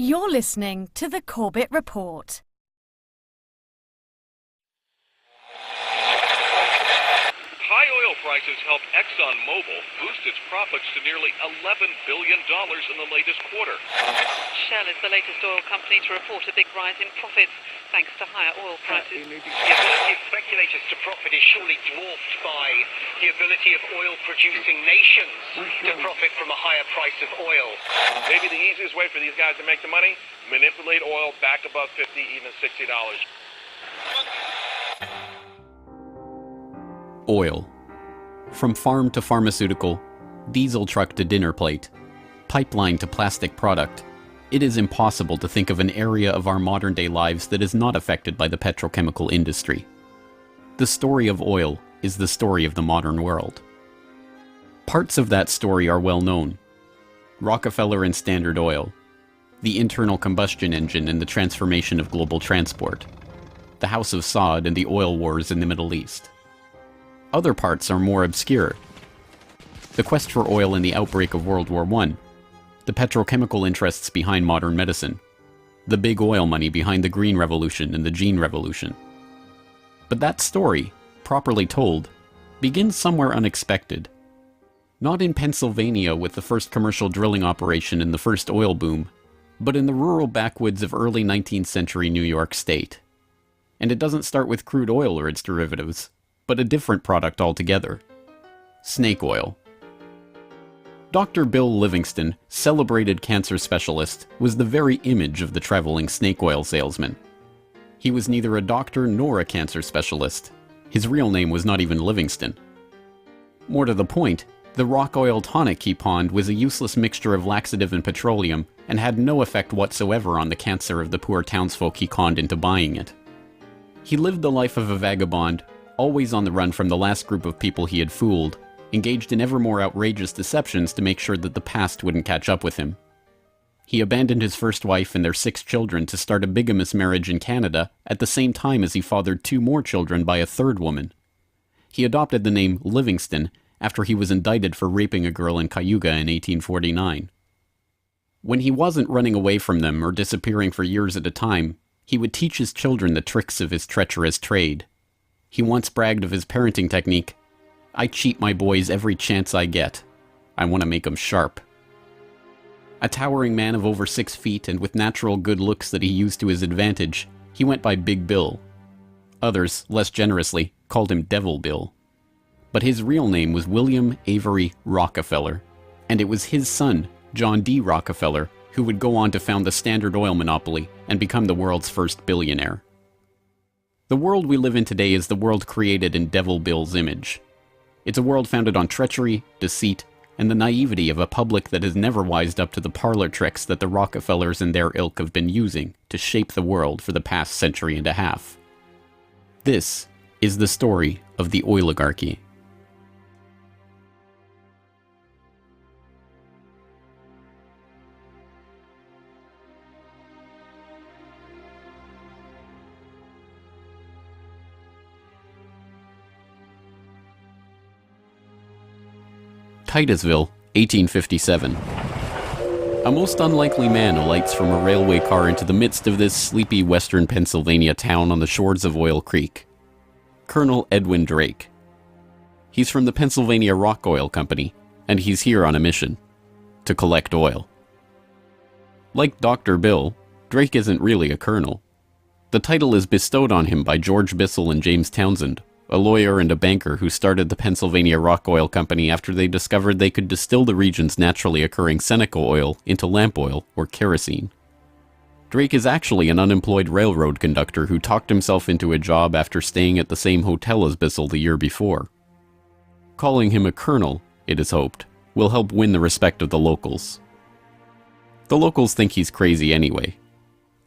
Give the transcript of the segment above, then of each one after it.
You're listening to the Corbett Report. High oil prices helped ExxonMobil boost its profits to nearly $11 billion in the latest quarter. Shell is the latest oil company to report a big rise in profits thanks to higher oil prices. The ability of speculators to profit is surely dwarfed by the ability of oil-producing nations to profit from a higher price of oil. Maybe the easiest way for these guys to make the money, manipulate oil back above $50, even $60. Oil. From farm to pharmaceutical, diesel truck to dinner plate, pipeline to plastic product, it is impossible to think of an area of our modern-day lives that is not affected by the petrochemical industry. The story of oil is the story of the modern world. Parts of that story are well known. Rockefeller and Standard Oil, the internal combustion engine and the transformation of global transport, the House of Saud and the oil wars in the Middle East. Other parts are more obscure. The quest for oil in the outbreak of World War I, the petrochemical interests behind modern medicine, the big oil money behind the Green Revolution and the Gene Revolution. But that story, properly told, begins somewhere unexpected. Not in Pennsylvania with the first commercial drilling operation and the first oil boom, but in the rural backwoods of early 19th century New York State. And it doesn't start with crude oil or its derivatives, but a different product altogether. Snake oil. Dr. Bill Livingston, celebrated cancer specialist, was the very image of the traveling snake oil salesman. He was neither a doctor nor a cancer specialist. His real name was not even Livingston. More to the point, the rock oil tonic he pawned was a useless mixture of laxative and petroleum and had no effect whatsoever on the cancer of the poor townsfolk he conned into buying it. He lived the life of a vagabond, always on the run from the last group of people he had fooled, engaged in ever more outrageous deceptions to make sure that the past wouldn't catch up with him. He abandoned his first wife and their 6 children to start a bigamous marriage in Canada at the same time as he fathered 2 more children by a 3rd woman. He adopted the name Livingston after he was indicted for raping a girl in Cayuga in 1849. When he wasn't running away from them or disappearing for years at a time, he would teach his children the tricks of his treacherous trade. He once bragged of his parenting technique. "I cheat my boys every chance I get. I want to make 'em sharp." A towering man of over 6 feet and with natural good looks that he used to his advantage, he went by Big Bill. Others, less generously, called him Devil Bill. But his real name was William Avery Rockefeller, and it was his son, John D. Rockefeller, who would go on to found the Standard Oil monopoly and become the world's first billionaire. The world we live in today is the world created in Devil Bill's image. It's a world founded on treachery, deceit, and the naivety of a public that has never wised up to the parlor tricks that the Rockefellers and their ilk have been using to shape the world for the past century and a half. This is the story of the oligarchy. Titusville, 1857. A most unlikely man alights from a railway car into the midst of this sleepy western Pennsylvania town on the shores of Oil Creek. Colonel Edwin Drake. He's from the Pennsylvania Rock Oil Company, and he's here on a mission to collect oil. Like Dr. Bill, Drake isn't really a colonel. The title is bestowed on him by George Bissell and James Townsend, a lawyer and a banker who started the Pennsylvania Rock Oil Company after they discovered they could distill the region's naturally occurring Seneca oil into lamp oil or kerosene. Drake is actually an unemployed railroad conductor who talked himself into a job after staying at the same hotel as Bissell the year before. Calling him a colonel, it is hoped, will help win the respect of the locals. The locals think he's crazy anyway.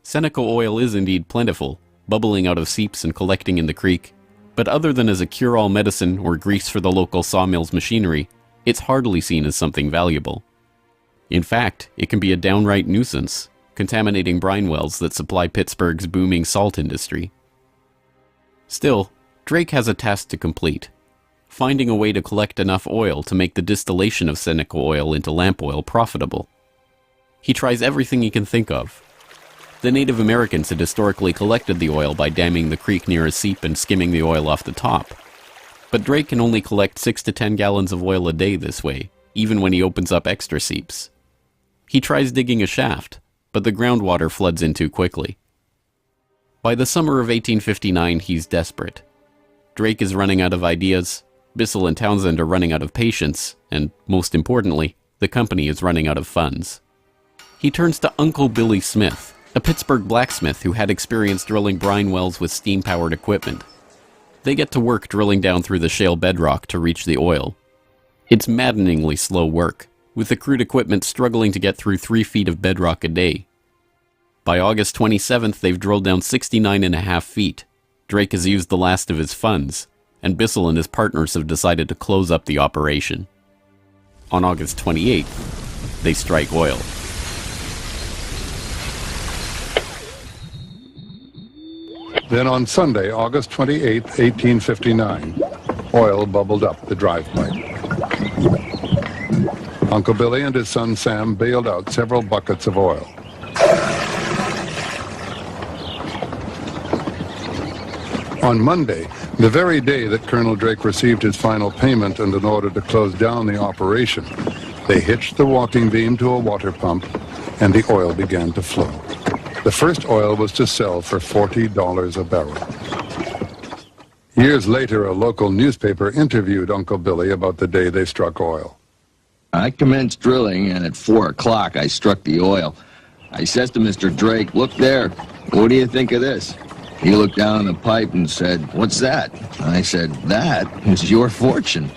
Seneca oil is indeed plentiful, bubbling out of seeps and collecting in the creek, but other than as a cure-all medicine or grease for the local sawmill's machinery, it's hardly seen as something valuable. In fact, it can be a downright nuisance, contaminating brine wells that supply Pittsburgh's booming salt industry. Still, Drake has a task to complete: finding a way to collect enough oil to make the distillation of Seneca oil into lamp oil profitable. He tries everything he can think of. The Native Americans had historically collected the oil by damming the creek near a seep and skimming the oil off the top. But Drake can only collect 6 to 10 gallons of oil a day this way, even when he opens up extra seeps. He tries digging a shaft, but the groundwater floods in too quickly. By the summer of 1859, he's desperate. Drake is running out of ideas, Bissell and Townsend are running out of patience, and, most importantly, the company is running out of funds. He turns to Uncle Billy Smith, a Pittsburgh blacksmith who had experience drilling brine wells with steam-powered equipment. They get to work drilling down through the shale bedrock to reach the oil. It's maddeningly slow work, with the crude equipment struggling to get through 3 feet of bedrock a day. By August 27th, they've drilled down 69.5 feet. Drake has used the last of his funds, and Bissell and his partners have decided to close up the operation. On August 28th, they strike oil. Then on Sunday, August 28, 1859, oil bubbled up the drive pipe. Uncle Billy and his son Sam bailed out several buckets of oil. On Monday, the very day that Colonel Drake received his final payment and in order to close down the operation, they hitched the walking beam to a water pump and the oil began to flow. The first oil was to sell for $40 a barrel. Years later, a local newspaper interviewed Uncle Billy about the day they struck oil. I commenced drilling, and at 4 o'clock I struck the oil. I says to Mr. Drake, "Look there, what do you think of this?" He looked down the pipe and said, "What's that?" I said, "That is your fortune."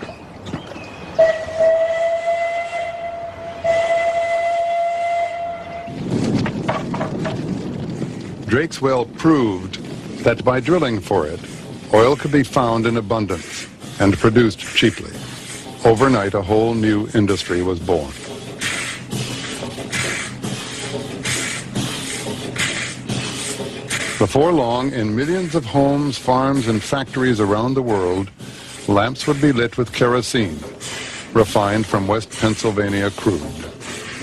Drake's well proved that by drilling for it, oil could be found in abundance and produced cheaply. Overnight, a whole new industry was born. Before long, in millions of homes, farms, and factories around the world, lamps would be lit with kerosene, refined from West Pennsylvania crude.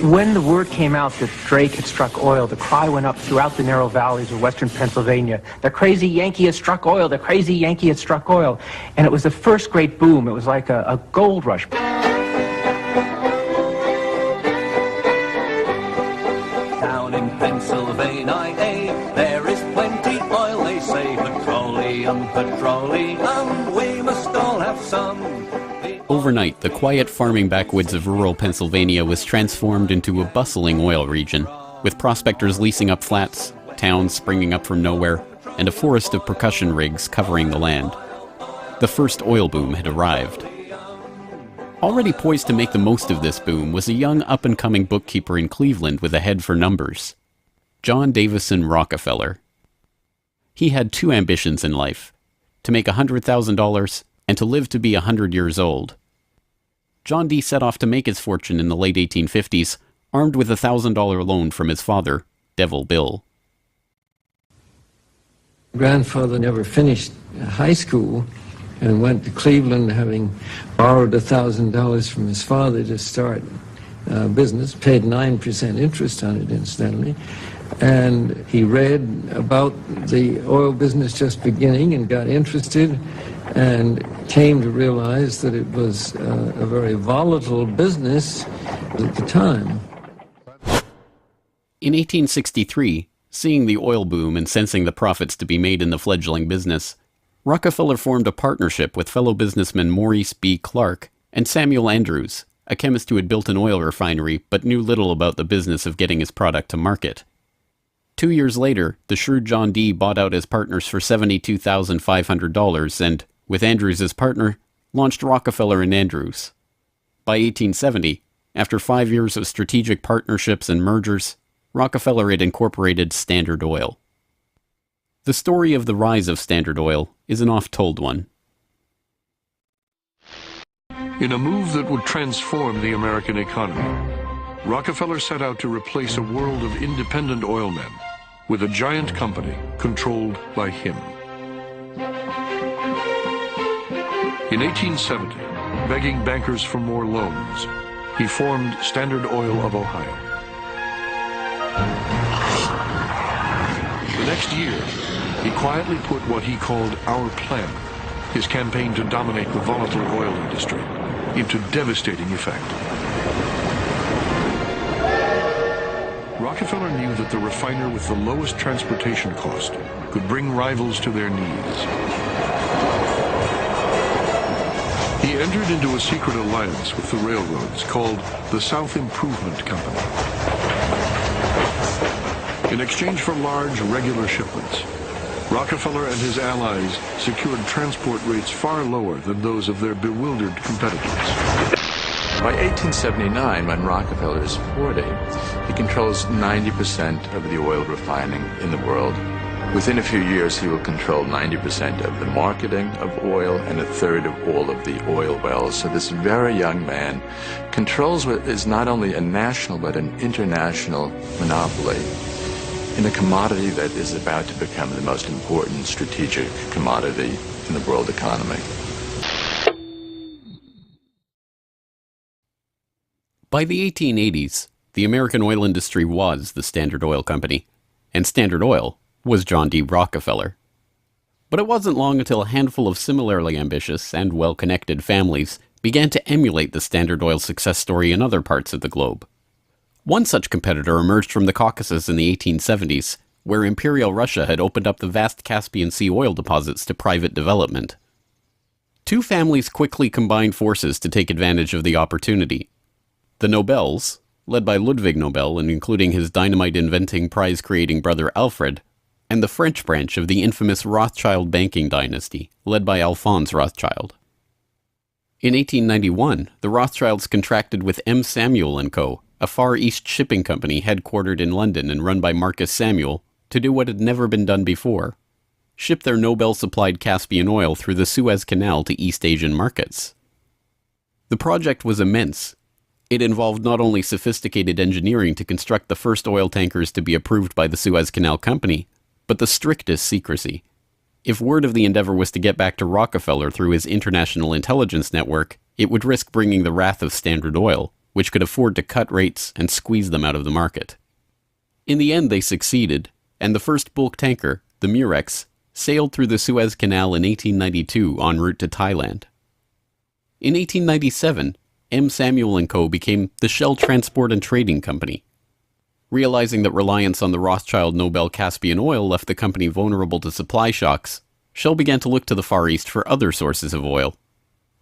When the word came out that Drake had struck oil, the cry went up throughout the narrow valleys of western Pennsylvania. The crazy Yankee has struck oil, the crazy Yankee has struck oil. And it was the first great boom. It was like a gold rush. Down in Pennsylvania, there is plenty oil, they say. Petroleum, petroleum, we must all have some. Overnight, the quiet farming backwoods of rural Pennsylvania was transformed into a bustling oil region, with prospectors leasing up flats, towns springing up from nowhere, and a forest of percussion rigs covering the land. The first oil boom had arrived. Already poised to make the most of this boom was a young up-and-coming bookkeeper in Cleveland with a head for numbers, John Davison Rockefeller. He had 2 ambitions in life, to make $100,000 and to live to be 100 years old. John D. set off to make his fortune in the late 1850s, armed with a $1,000 loan from his father, Devil Bill. Grandfather never finished high school and went to Cleveland, having borrowed $1,000 from his father to start business, paid 9% interest on it, incidentally. And he read about the oil business just beginning and got interested and came to realize that it was a very volatile business at the time. In 1863, seeing the oil boom and sensing the profits to be made in the fledgling business, Rockefeller formed a partnership with fellow businessmen Maurice B. Clark and Samuel Andrews, a chemist who had built an oil refinery but knew little about the business of getting his product to market. 2 years later, the shrewd John D. bought out his partners for $72,500 and, with Andrews as partner, launched Rockefeller and Andrews. By 1870, after 5 years of strategic partnerships and mergers, Rockefeller had incorporated Standard Oil. The story of the rise of Standard Oil is an oft-told one. In a move that would transform the American economy, Rockefeller set out to replace a world of independent oilmen with a giant company controlled by him. In 1870, begging bankers for more loans, he formed Standard Oil of Ohio. The next year, he quietly put what he called Our Plan, his campaign to dominate the volatile oil industry, into devastating effect. Rockefeller knew that the refiner with the lowest transportation cost could bring rivals to their knees. He entered into a secret alliance with the railroads called the South Improvement Company. In exchange for large, regular shipments, Rockefeller and his allies secured transport rates far lower than those of their bewildered competitors. By 1879, when Rockefeller is 40, he controls 90% of the oil refining in the world. Within a few years, he will control 90% of the marketing of oil and a third of all of the oil wells. So this very young man controls what is not only a national but an international monopoly in a commodity that is about to become the most important strategic commodity in the world economy. By the 1880s, the American oil industry was the Standard Oil Company, and Standard Oil was John D. Rockefeller. But it wasn't long until a handful of similarly ambitious and well-connected families began to emulate the Standard Oil success story in other parts of the globe. One such competitor emerged from the Caucasus in the 1870s, where Imperial Russia had opened up the vast Caspian Sea oil deposits to private development. Two families quickly combined forces to take advantage of the opportunity. The Nobels, led by Ludwig Nobel and including his dynamite-inventing, prize-creating brother Alfred, and the French branch of the infamous Rothschild banking dynasty, led by Alphonse Rothschild. In 1891, the Rothschilds contracted with M. Samuel & Co., a Far East shipping company headquartered in London and run by Marcus Samuel, to do what had never been done before: ship their Nobel-supplied Caspian oil through the Suez Canal to East Asian markets. The project was immense. It involved not only sophisticated engineering to construct the first oil tankers to be approved by the Suez Canal Company, but the strictest secrecy. If word of the endeavor was to get back to Rockefeller through his international intelligence network, it would risk bringing the wrath of Standard Oil, which could afford to cut rates and squeeze them out of the market. In the end, they succeeded, and the first bulk tanker, the Murex, sailed through the Suez Canal in 1892 en route to Thailand. In 1897, M. Samuel & Co. became the Shell Transport and Trading Company. Realizing that reliance on the Rothschild Nobel Caspian oil left the company vulnerable to supply shocks, Shell began to look to the Far East for other sources of oil.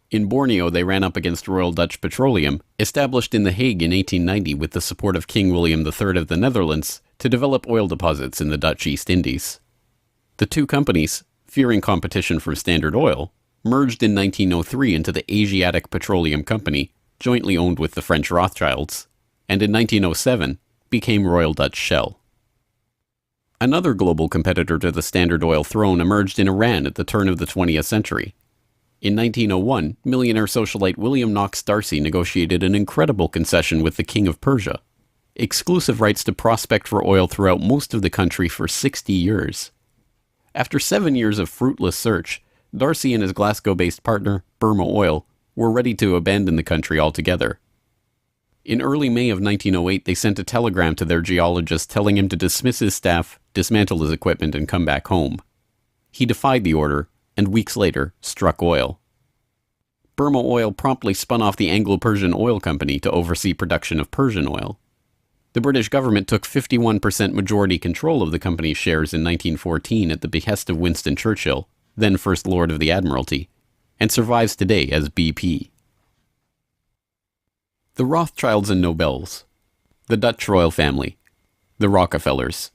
In Borneo, they ran up against Royal Dutch Petroleum, established in The Hague in 1890 with the support of King William III of the Netherlands, to develop oil deposits in the Dutch East Indies. The two companies, fearing competition from Standard Oil, merged in 1903 into the Asiatic Petroleum Company, jointly owned with the French Rothschilds, and in 1907 became Royal Dutch Shell. Another global competitor to the Standard Oil throne emerged in Iran at the turn of the 20th century. In 1901, millionaire socialite William Knox D'Arcy negotiated an incredible concession with the King of Persia: exclusive rights to prospect for oil throughout most of the country for 60 years. After 7 years of fruitless search, D'Arcy and his Glasgow-based partner, Burma Oil, were ready to abandon the country altogether. In early May of 1908, they sent a telegram to their geologist telling him to dismiss his staff, dismantle his equipment, and come back home. He defied the order, and weeks later, struck oil. Burma Oil promptly spun off the Anglo-Persian Oil Company to oversee production of Persian oil. The British government took 51% majority control of the company's shares in 1914 at the behest of Winston Churchill, then First Lord of the Admiralty, and survives today as BP. The Rothschilds and Nobels, the Dutch royal family, the Rockefellers.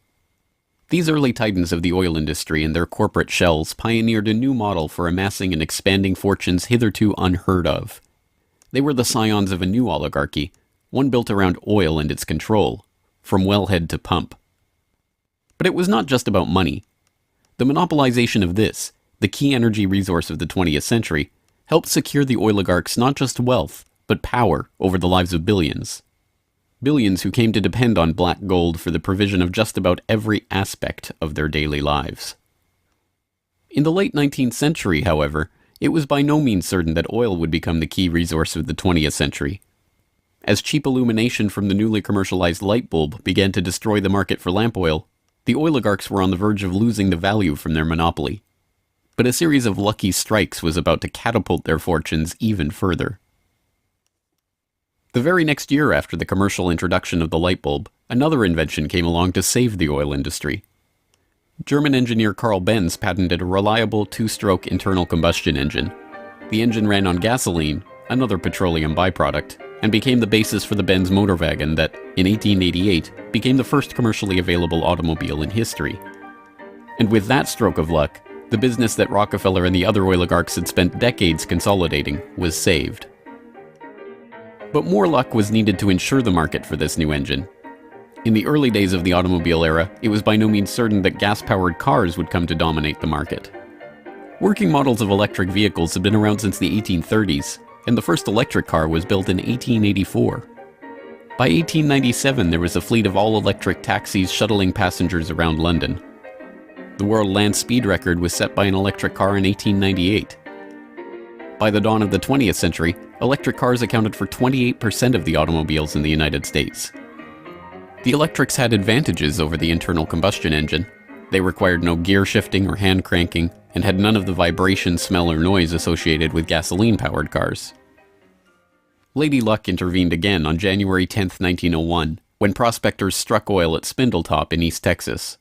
These early titans of the oil industry and their corporate shells pioneered a new model for amassing and expanding fortunes hitherto unheard of. They were the scions of a new oligarchy, one built around oil and its control, from wellhead to pump. But it was not just about money. The monopolization of this, the key energy resource of the 20th century, helped secure the oligarchs not just wealth, but power over the lives of billions. Billions who came to depend on black gold for the provision of just about every aspect of their daily lives. In the late 19th century, however, it was by no means certain that oil would become the key resource of the 20th century. As cheap illumination from the newly commercialized light bulb began to destroy the market for lamp oil, the oligarchs were on the verge of losing the value from their monopoly. But a series of lucky strikes was about to catapult their fortunes even further. The very next year after the commercial introduction of the light bulb, another invention came along to save the oil industry. German engineer Carl Benz patented a reliable two-stroke internal combustion engine. The engine ran on gasoline, another petroleum byproduct, and became the basis for the Benz motor wagon that, in 1888, became the first commercially available automobile in history. And with that stroke of luck, the business that Rockefeller and the other oligarchs had spent decades consolidating was saved. But more luck was needed to ensure the market for this new engine. In the early days of the automobile era, it was by no means certain that gas-powered cars would come to dominate the market. Working models of electric vehicles had been around since the 1830s, and the first electric car was built in 1884. By 1897, there was a fleet of all-electric taxis shuttling passengers around London. The world land speed record was set by an electric car in 1898. By the dawn of the 20th century, electric cars accounted for 28% of the automobiles in the United States. The electrics had advantages over the internal combustion engine. They required no gear shifting or hand cranking, and had none of the vibration, smell, or noise associated with gasoline-powered cars. Lady Luck intervened again on January 10, 1901, when prospectors struck oil at Spindletop in East Texas.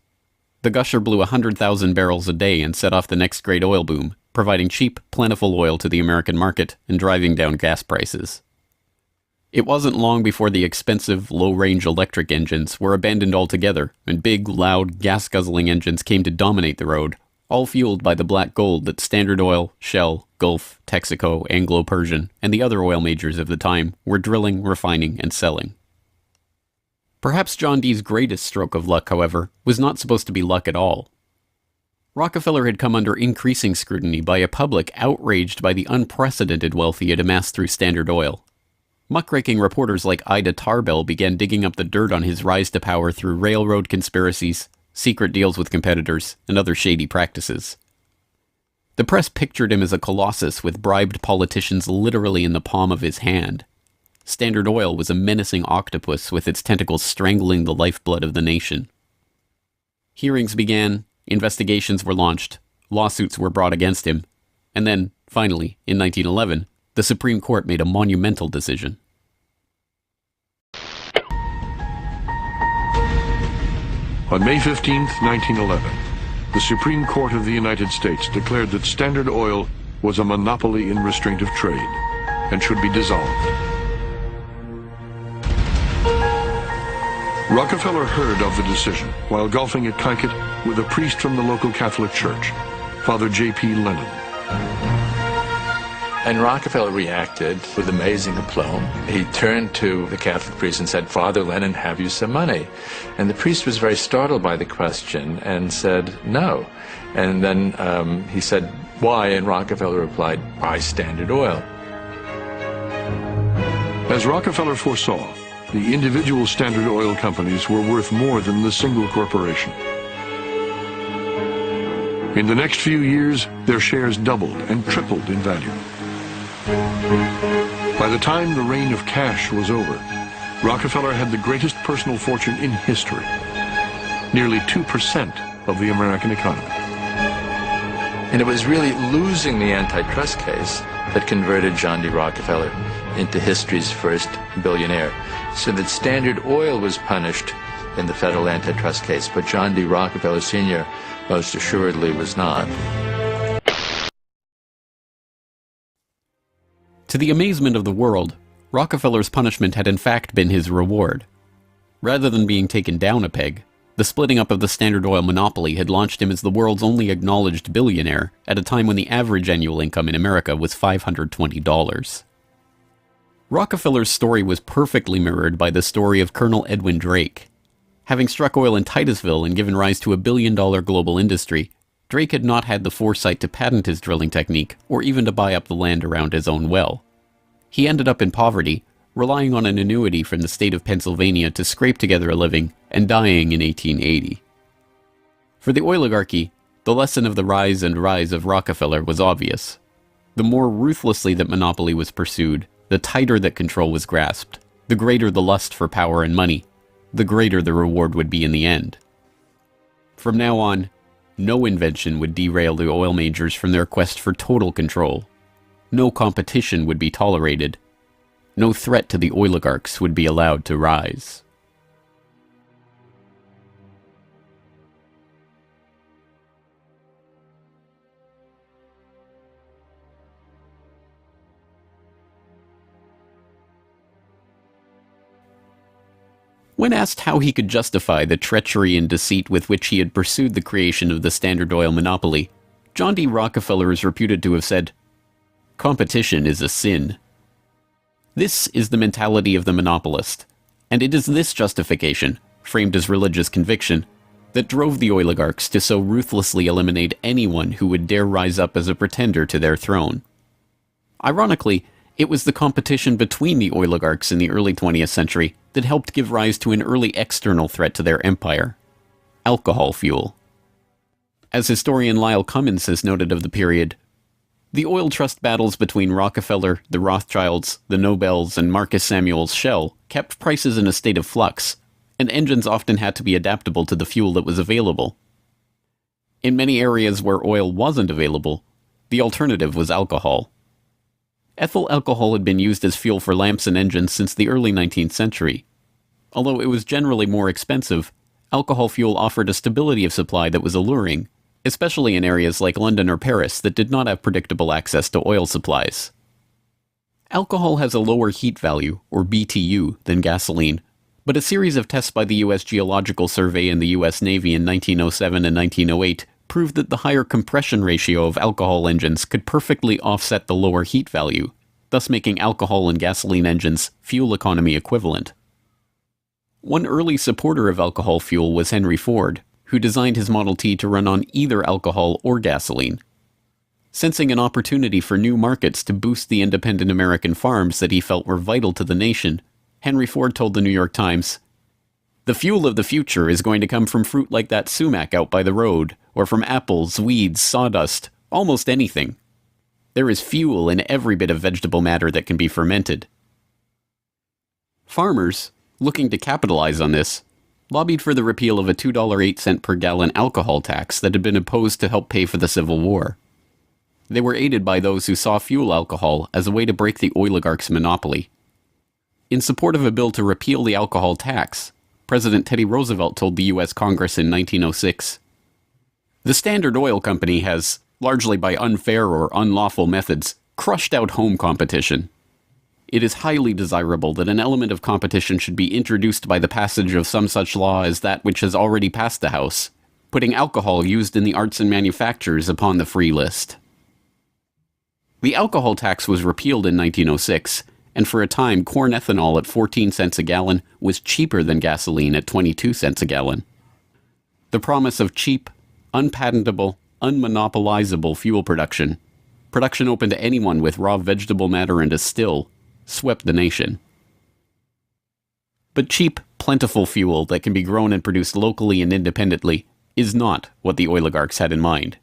The gusher blew 100,000 barrels a day and set off the next great oil boom, providing cheap, plentiful oil to the American market and driving down gas prices. It wasn't long before the expensive, low-range electric engines were abandoned altogether, and big, loud, gas-guzzling engines came to dominate the road, all fueled by the black gold that Standard Oil, Shell, Gulf, Texaco, Anglo-Persian, and the other oil majors of the time were drilling, refining, and selling. Perhaps John D's greatest stroke of luck, however, was not supposed to be luck at all. Rockefeller had come under increasing scrutiny by a public outraged by the unprecedented wealth he had amassed through Standard Oil. Muckraking reporters like Ida Tarbell began digging up the dirt on his rise to power through railroad conspiracies, secret deals with competitors, and other shady practices. The press pictured him as a colossus with bribed politicians literally in the palm of his hand. Standard Oil was a menacing octopus with its tentacles strangling the lifeblood of the nation. Hearings began, investigations were launched, lawsuits were brought against him, and then, finally, in 1911, the Supreme Court made a monumental decision. On May 15, 1911, the Supreme Court of the United States declared that Standard Oil was a monopoly in restraint of trade and should be dissolved. Rockefeller heard of the decision while golfing at Kankit with a priest from the local Catholic Church, Father J.P. Lennon. And Rockefeller reacted with amazing aplomb. He turned to the Catholic priest and said, "Father Lennon, have you some money?" And the priest was very startled by the question and said, "No." And then he said, "Why?" And Rockefeller replied, "Buy Standard Oil." As Rockefeller foresaw, the individual Standard Oil companies were worth more than the single corporation. In the next few years, their shares doubled and tripled in value. By the time the reign of cash was over, Rockefeller had the greatest personal fortune in history, nearly 2% of the American economy. And it was really losing the antitrust case that converted John D. Rockefeller into history's first billionaire. So that Standard Oil was punished in the federal antitrust case, but John D. Rockefeller Sr. most assuredly was not. To the amazement of the world, Rockefeller's punishment had in fact been his reward. Rather than being taken down a peg, the splitting up of the Standard Oil monopoly had launched him as the world's only acknowledged billionaire at a time when the average annual income in America was $520. Rockefeller's story was perfectly mirrored by the story of Colonel Edwin Drake. Having struck oil in Titusville and given rise to a billion-dollar global industry, Drake had not had the foresight to patent his drilling technique or even to buy up the land around his own well. He ended up in poverty, relying on an annuity from the state of Pennsylvania to scrape together a living, and dying in 1880. For the oligarchy, the lesson of the rise of Rockefeller was obvious. The more ruthlessly that monopoly was pursued, the tighter that control was grasped, The greater the lust for power and money, the greater the reward would be in the end. From now on, no invention would derail the oil majors from their quest for total control. No competition would be tolerated. No threat to the oligarchs would be allowed to rise. When asked how he could justify the treachery and deceit with which he had pursued the creation of the Standard Oil monopoly, John D. Rockefeller is reputed to have said, "Competition is a sin." This is the mentality of the monopolist, and it is this justification, framed as religious conviction, that drove the oligarchs to so ruthlessly eliminate anyone who would dare rise up as a pretender to their throne. Ironically, it was the competition between the oligarchs in the early 20th century that helped give rise to an early external threat to their empire: alcohol fuel. As historian Lyle Cummins has noted of the period, the oil trust battles between Rockefeller, the Rothschilds, the Nobels, and Marcus Samuel's Shell kept prices in a state of flux, and engines often had to be adaptable to the fuel that was available. In many areas where oil wasn't available, the alternative was alcohol. Ethyl alcohol had been used as fuel for lamps and engines since the early 19th century. Although it was generally more expensive, alcohol fuel offered a stability of supply that was alluring, especially in areas like London or Paris that did not have predictable access to oil supplies. Alcohol has a lower heat value, or BTU, than gasoline, but a series of tests by the U.S. Geological Survey and the U.S. Navy in 1907 and 1908 proved that the higher compression ratio of alcohol engines could perfectly offset the lower heat value, thus making alcohol and gasoline engines fuel economy equivalent. One early supporter of alcohol fuel was Henry Ford, who designed his Model T to run on either alcohol or gasoline. Sensing an opportunity for new markets to boost the independent American farms that he felt were vital to the nation, Henry Ford told the New York Times, "The fuel of the future is going to come from fruit like that sumac out by the road, or from apples, weeds, sawdust, almost anything. There is fuel in every bit of vegetable matter that can be fermented." Farmers, looking to capitalize on this, lobbied for the repeal of a $2.08 per gallon alcohol tax that had been imposed to help pay for the Civil War. They were aided by those who saw fuel alcohol as a way to break the oligarchs' monopoly. In support of a bill to repeal the alcohol tax, President Teddy Roosevelt told the U.S. Congress in 1906, "The Standard Oil Company has, largely by unfair or unlawful methods, crushed out home competition. It is highly desirable that an element of competition should be introduced by the passage of some such law as that which has already passed the House, putting alcohol used in the arts and manufactures upon the free list." The alcohol tax was repealed in 1906, and for a time corn ethanol at 14 cents a gallon was cheaper than gasoline at 22 cents a gallon. The promise of cheap, unpatentable, unmonopolizable fuel production open to anyone with raw vegetable matter and a still, swept the nation. But cheap, plentiful fuel that can be grown and produced locally and independently is not what the oligarchs had in mind.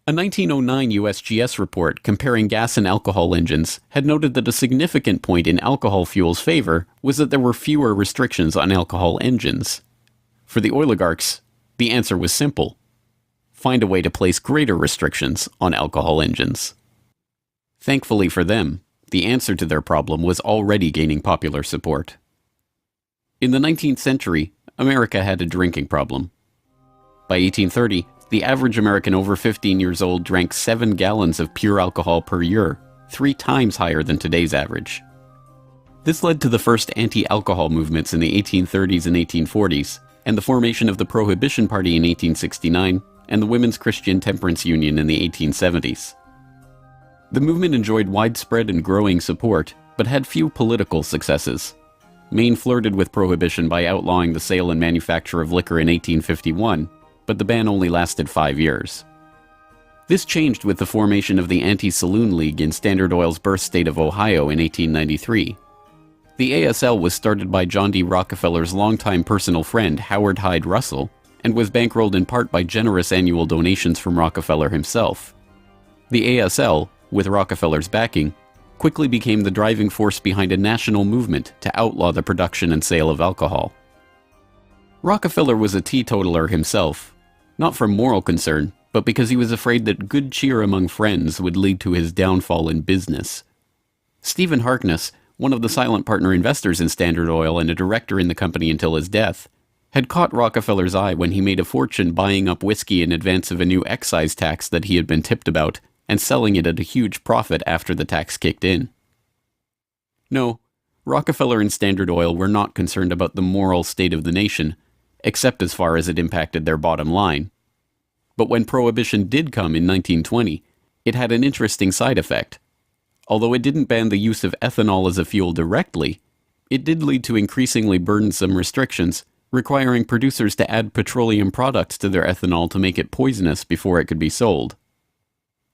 A 1909 USGS report comparing gas and alcohol engines had noted that a significant point in alcohol fuel's favor was that there were fewer restrictions on alcohol engines. For the oligarchs, the answer was simple: find a way to place greater restrictions on alcohol engines. Thankfully for them, the answer to their problem was already gaining popular support. In the 19th century, America had a drinking problem. By 1830, the average American over 15 years old drank 7 gallons of pure alcohol per year, 3 times higher than today's average. This led to the first anti-alcohol movements in the 1830s and 1840s, and the formation of the Prohibition Party in 1869, and the Women's Christian Temperance Union in the 1870s. The movement enjoyed widespread and growing support, but had few political successes. Maine flirted with prohibition by outlawing the sale and manufacture of liquor in 1851, but the ban only lasted 5 years. This changed with the formation of the Anti-Saloon League in Standard Oil's birth state of Ohio in 1893. The ASL was started by John D. Rockefeller's longtime personal friend Howard Hyde Russell, and was bankrolled in part by generous annual donations from Rockefeller himself. The ASL, with Rockefeller's backing, quickly became the driving force behind a national movement to outlaw the production and sale of alcohol. Rockefeller was a teetotaler himself, not from moral concern, but because he was afraid that good cheer among friends would lead to his downfall in business. Stephen Harkness, one of the silent partner investors in Standard Oil and a director in the company until his death, had caught Rockefeller's eye when he made a fortune buying up whiskey in advance of a new excise tax that he had been tipped about, and selling it at a huge profit after the tax kicked in. No, Rockefeller and Standard Oil were not concerned about the moral state of the nation, except as far as it impacted their bottom line. But when Prohibition did come in 1920, it had an interesting side effect. Although it didn't ban the use of ethanol as a fuel directly, it did lead to increasingly burdensome restrictions, requiring producers to add petroleum products to their ethanol to make it poisonous before it could be sold.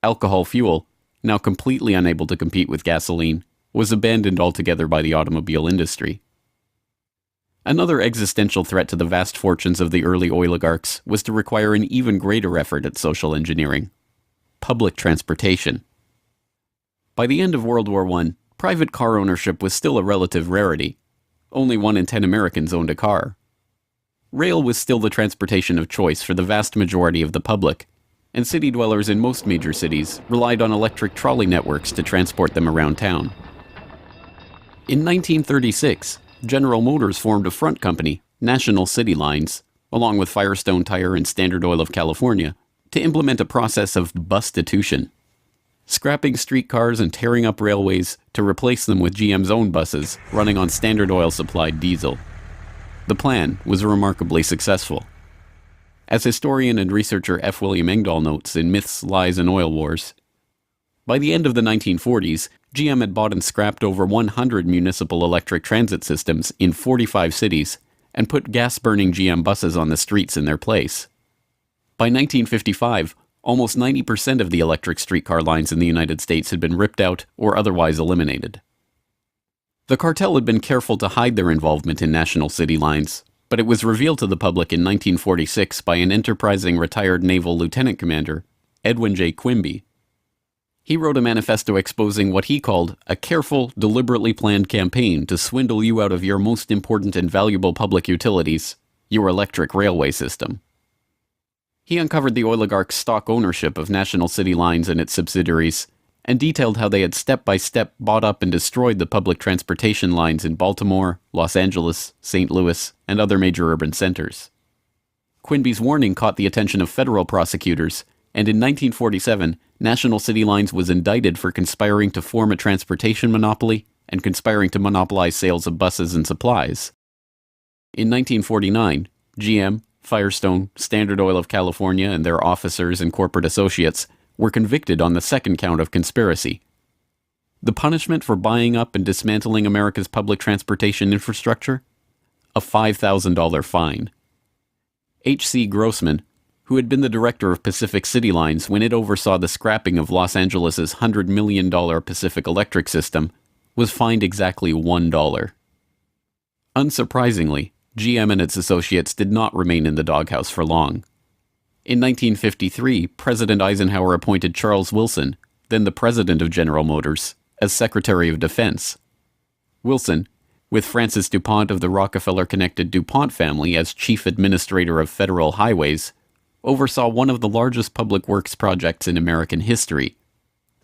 Alcohol fuel, now completely unable to compete with gasoline, was abandoned altogether by the automobile industry. Another existential threat to the vast fortunes of the early oligarchs was to require an even greater effort at social engineering: public transportation. By the end of World War I, private car ownership was still a relative rarity. Only 1 in 10 Americans owned a car. Rail was still the transportation of choice for the vast majority of the public, and city dwellers in most major cities relied on electric trolley networks to transport them around town. In 1936, General Motors formed a front company, National City Lines, along with Firestone Tire and Standard Oil of California, to implement a process of bustitution, scrapping streetcars and tearing up railways to replace them with GM's own buses running on Standard Oil-supplied diesel. The plan was remarkably successful. As historian and researcher F. William Engdahl notes in Myths, Lies, and Oil Wars, by the end of the 1940s, GM had bought and scrapped over 100 municipal electric transit systems in 45 cities and put gas-burning GM buses on the streets in their place. By 1955, almost 90% of the electric streetcar lines in the United States had been ripped out or otherwise eliminated. The cartel had been careful to hide their involvement in National City Lines, but it was revealed to the public in 1946 by an enterprising retired naval lieutenant commander, Edwin J. Quimby. He wrote a manifesto exposing what he called a careful, deliberately planned campaign to swindle you out of your most important and valuable public utilities, your electric railway system. He uncovered the oligarchs' stock ownership of National City Lines and its subsidiaries, and detailed how they had step-by-step bought up and destroyed the public transportation lines in Baltimore, Los Angeles, St. Louis, and other major urban centers. Quimby's warning caught the attention of federal prosecutors, and in 1947, National City Lines was indicted for conspiring to form a transportation monopoly and conspiring to monopolize sales of buses and supplies. In 1949, GM, Firestone, Standard Oil of California, and their officers and corporate associates were convicted on the second count of conspiracy. The punishment for buying up and dismantling America's public transportation infrastructure? A $5,000 fine. H.C. Grossman, who had been the director of Pacific City Lines when it oversaw the scrapping of Los Angeles' $100 million Pacific Electric system, was fined exactly $1. Unsurprisingly, GM and its associates did not remain in the doghouse for long. In 1953, President Eisenhower appointed Charles Wilson, then the president of General Motors, as Secretary of Defense. Wilson, with Francis DuPont of the Rockefeller-connected DuPont family as Chief Administrator of Federal Highways, oversaw one of the largest public works projects in American history,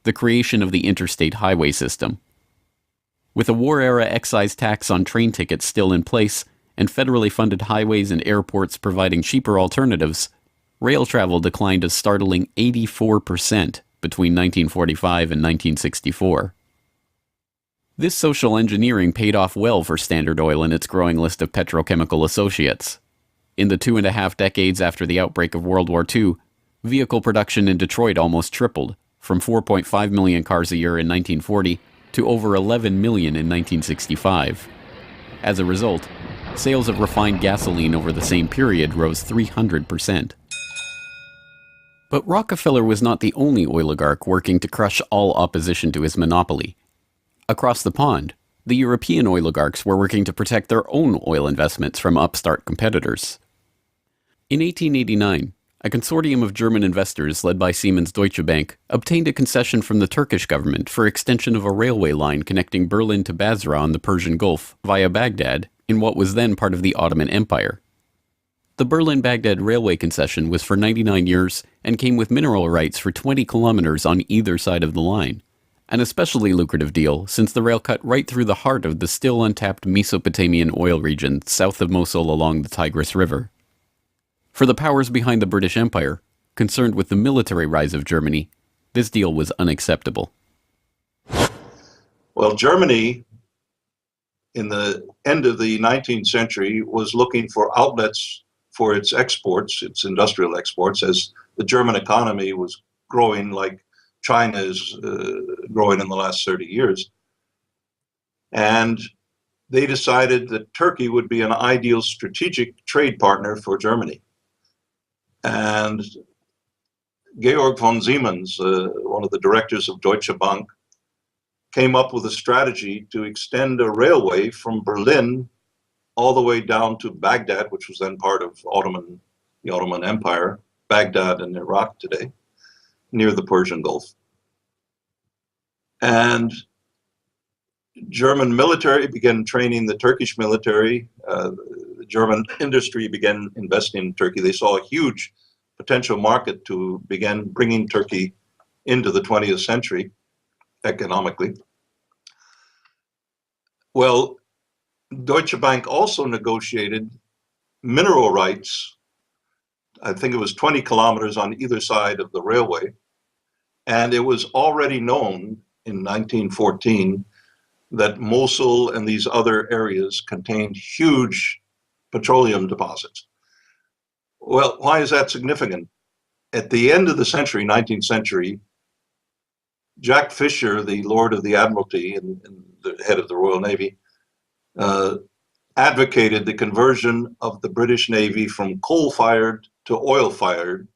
the creation of the Interstate Highway System. With a war-era excise tax on train tickets still in place, and federally funded highways and airports providing cheaper alternatives, rail travel declined a startling 84% between 1945 and 1964. This social engineering paid off well for Standard Oil and its growing list of petrochemical associates. In the 2.5 decades after the outbreak of World War II, vehicle production in Detroit almost tripled, from 4.5 million cars a year in 1940 to over 11 million in 1965. As a result, sales of refined gasoline over the same period rose 300%. But Rockefeller was not the only oligarch working to crush all opposition to his monopoly. Across the pond, the European oligarchs were working to protect their own oil investments from upstart competitors. In 1889, a consortium of German investors led by Siemens Deutsche Bank obtained a concession from the Turkish government for extension of a railway line connecting Berlin to Basra on the Persian Gulf via Baghdad in what was then part of the Ottoman Empire. The Berlin-Baghdad railway concession was for 99 years and came with mineral rights for 20 kilometers on either side of the line, an especially lucrative deal since the rail cut right through the heart of the still untapped Mesopotamian oil region south of Mosul along the Tigris River. For the powers behind the British Empire, concerned with the military rise of Germany, this deal was unacceptable. Well, Germany, in the end of the 19th century, was looking for outlets for its exports, its industrial exports, as the German economy was growing like China is growing in the last 30 years. And they decided that Turkey would be an ideal strategic trade partner for Germany. And Georg von Siemens, one of the directors of Deutsche Bank, came up with a strategy to extend a railway from Berlin all the way down to Baghdad, which was then part of the Ottoman Empire, Baghdad in Iraq today, near the Persian Gulf. And German military began training the Turkish military. The German industry began investing in Turkey. They saw a huge potential market to begin bringing Turkey into the 20th century economically. Well, Deutsche Bank also negotiated mineral rights. I think it was 20 kilometers on either side of the railway. And it was already known in 1914 that Mosul and these other areas contained huge petroleum deposits. Well, why is that significant? At the end of the century, 19th century, Jack Fisher, the Lord of the Admiralty and the head of the Royal Navy, advocated the conversion of the British Navy from coal-fired to oil-fired,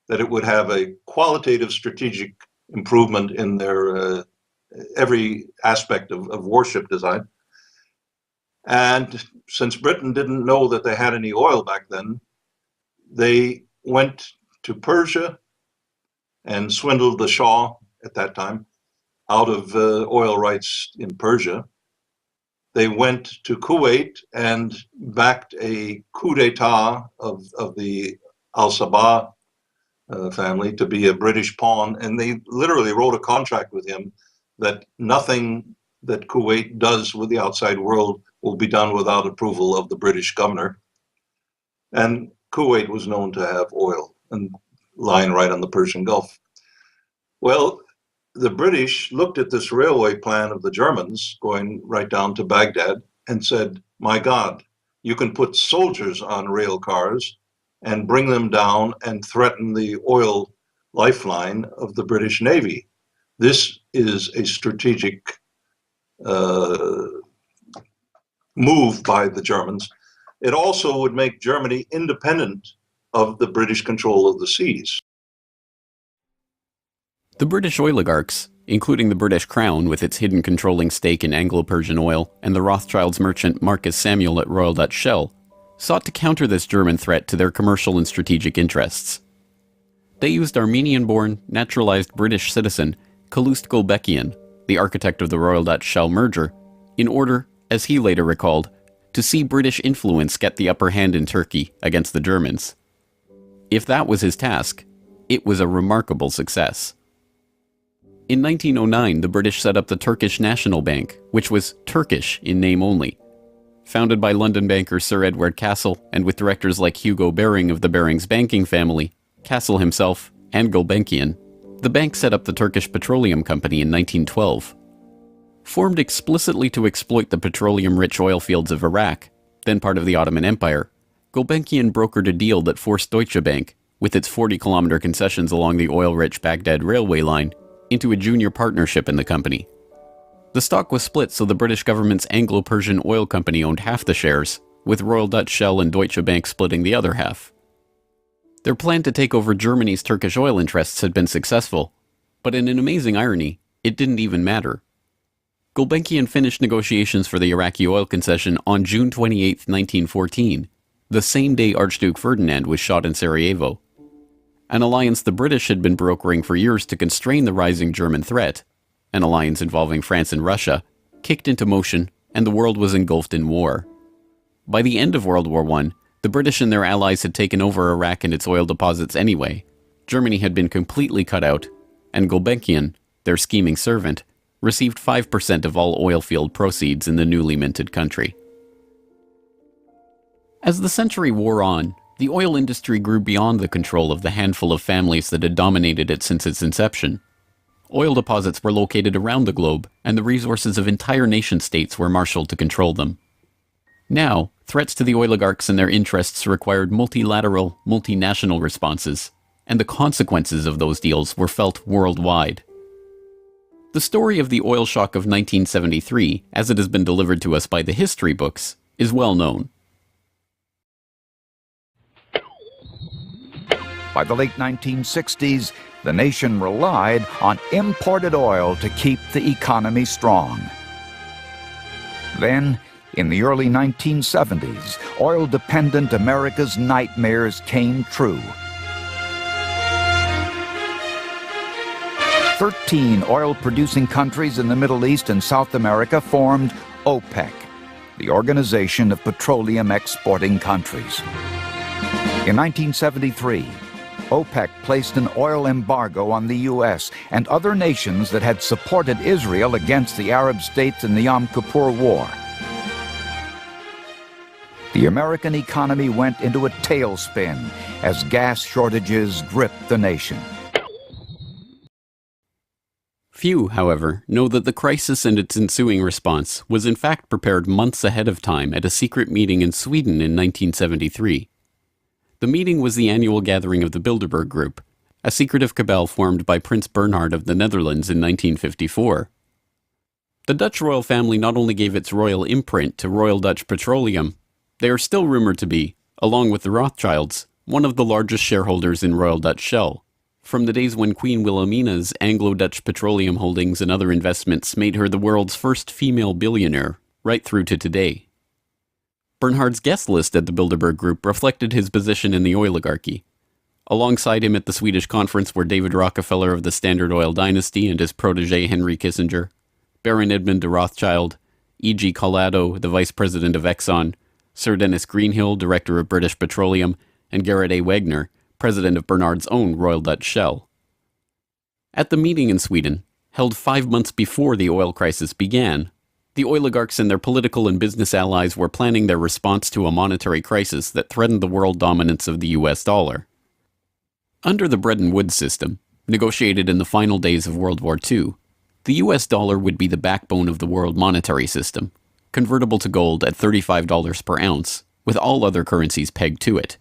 that it would have a qualitative strategic improvement in their every aspect of warship design. And since Britain didn't know that they had any oil back then, they went to Persia and swindled the Shah at that time out of oil rights in Persia. They went to Kuwait and backed a coup d'etat of the Al-Sabah family to be a British pawn, and they literally wrote a contract with him that nothing that Kuwait does with the outside world will be done without approval of the British governor. And Kuwait was known to have oil and lying right on the Persian Gulf. Well, the British looked at this railway plan of the Germans going right down to Baghdad and said, my God, you can put soldiers on rail cars and bring them down and threaten the oil lifeline of the British Navy. This is a strategic move by the Germans. It also would make Germany independent of the British control of the seas. The British oligarchs, including the British Crown with its hidden controlling stake in Anglo-Persian oil and the Rothschilds merchant Marcus Samuel at Royal Dutch Shell, sought to counter this German threat to their commercial and strategic interests. They used Armenian-born, naturalized British citizen Calouste Gulbenkian, the architect of the Royal Dutch Shell merger, in order, as he later recalled, to see British influence get the upper hand in Turkey against the Germans. If that was his task, it was a remarkable success. In 1909, the British set up the Turkish National Bank, which was Turkish in name only. Founded by London banker Sir Edward Castle and with directors like Hugo Baring of the Barings banking family, Castle himself, and Gulbenkian, the bank set up the Turkish Petroleum Company in 1912. Formed explicitly to exploit the petroleum-rich oil fields of Iraq, then part of the Ottoman Empire, Gulbenkian brokered a deal that forced Deutsche Bank, with its 40-kilometer concessions along the oil-rich Baghdad railway line, into a junior partnership in the company. The stock was split so the British government's Anglo-Persian Oil Company owned half the shares, with Royal Dutch Shell and Deutsche Bank splitting the other half. Their plan to take over Germany's Turkish oil interests had been successful, but in an amazing irony, it didn't even matter. Gulbenkian finished negotiations for the Iraqi oil concession on June 28, 1914, the same day Archduke Ferdinand was shot in Sarajevo. An alliance the British had been brokering for years to constrain the rising German threat, an alliance involving France and Russia, kicked into motion, and the world was engulfed in war. By the end of World War I, the British and their allies had taken over Iraq and its oil deposits anyway. Germany had been completely cut out, and Gulbenkian, their scheming servant, received 5% of all oil field proceeds in the newly minted country. As the century wore on, the oil industry grew beyond the control of the handful of families that had dominated it since its inception. Oil deposits were located around the globe, and the resources of entire nation-states were marshaled to control them. Now, threats to the oligarchs and their interests required multilateral, multinational responses, and the consequences of those deals were felt worldwide. The story of the oil shock of 1973, as it has been delivered to us by the history books, is well known. By the late 1960s, the nation relied on imported oil to keep the economy strong. Then, in the early 1970s, oil-dependent America's nightmares came true. 13 oil-producing countries in the Middle East and South America formed OPEC, the Organization of Petroleum Exporting Countries. In 1973, OPEC placed an oil embargo on the U.S. and other nations that had supported Israel against the Arab states in the Yom Kippur War. The American economy went into a tailspin as gas shortages gripped the nation. Few, however, know that the crisis and its ensuing response was in fact prepared months ahead of time at a secret meeting in Sweden in 1973. The meeting was the annual gathering of the Bilderberg Group, a secretive cabal formed by Prince Bernhard of the Netherlands in 1954. The Dutch royal family not only gave its royal imprint to Royal Dutch Petroleum, they are still rumored to be, along with the Rothschilds, one of the largest shareholders in Royal Dutch Shell, from the days when Queen Wilhelmina's Anglo-Dutch petroleum holdings and other investments made her the world's first female billionaire, right through to today. Bernhard's guest list at the Bilderberg Group reflected his position in the oligarchy. Alongside him at the Swedish conference were David Rockefeller of the Standard Oil dynasty and his protege Henry Kissinger, Baron Edmund de Rothschild, E.G. Collado, the vice president of Exxon, Sir Dennis Greenhill, director of British Petroleum, and Gerrit A. Wagner, president of Bernhard's own Royal Dutch Shell. At the meeting in Sweden, held 5 months before the oil crisis began, the oligarchs and their political and business allies were planning their response to a monetary crisis that threatened the world dominance of the US dollar. Under the Bretton Woods system, negotiated in the final days of World War II, the US dollar would be the backbone of the world monetary system, convertible to gold at $35 per ounce, with all other currencies pegged to it.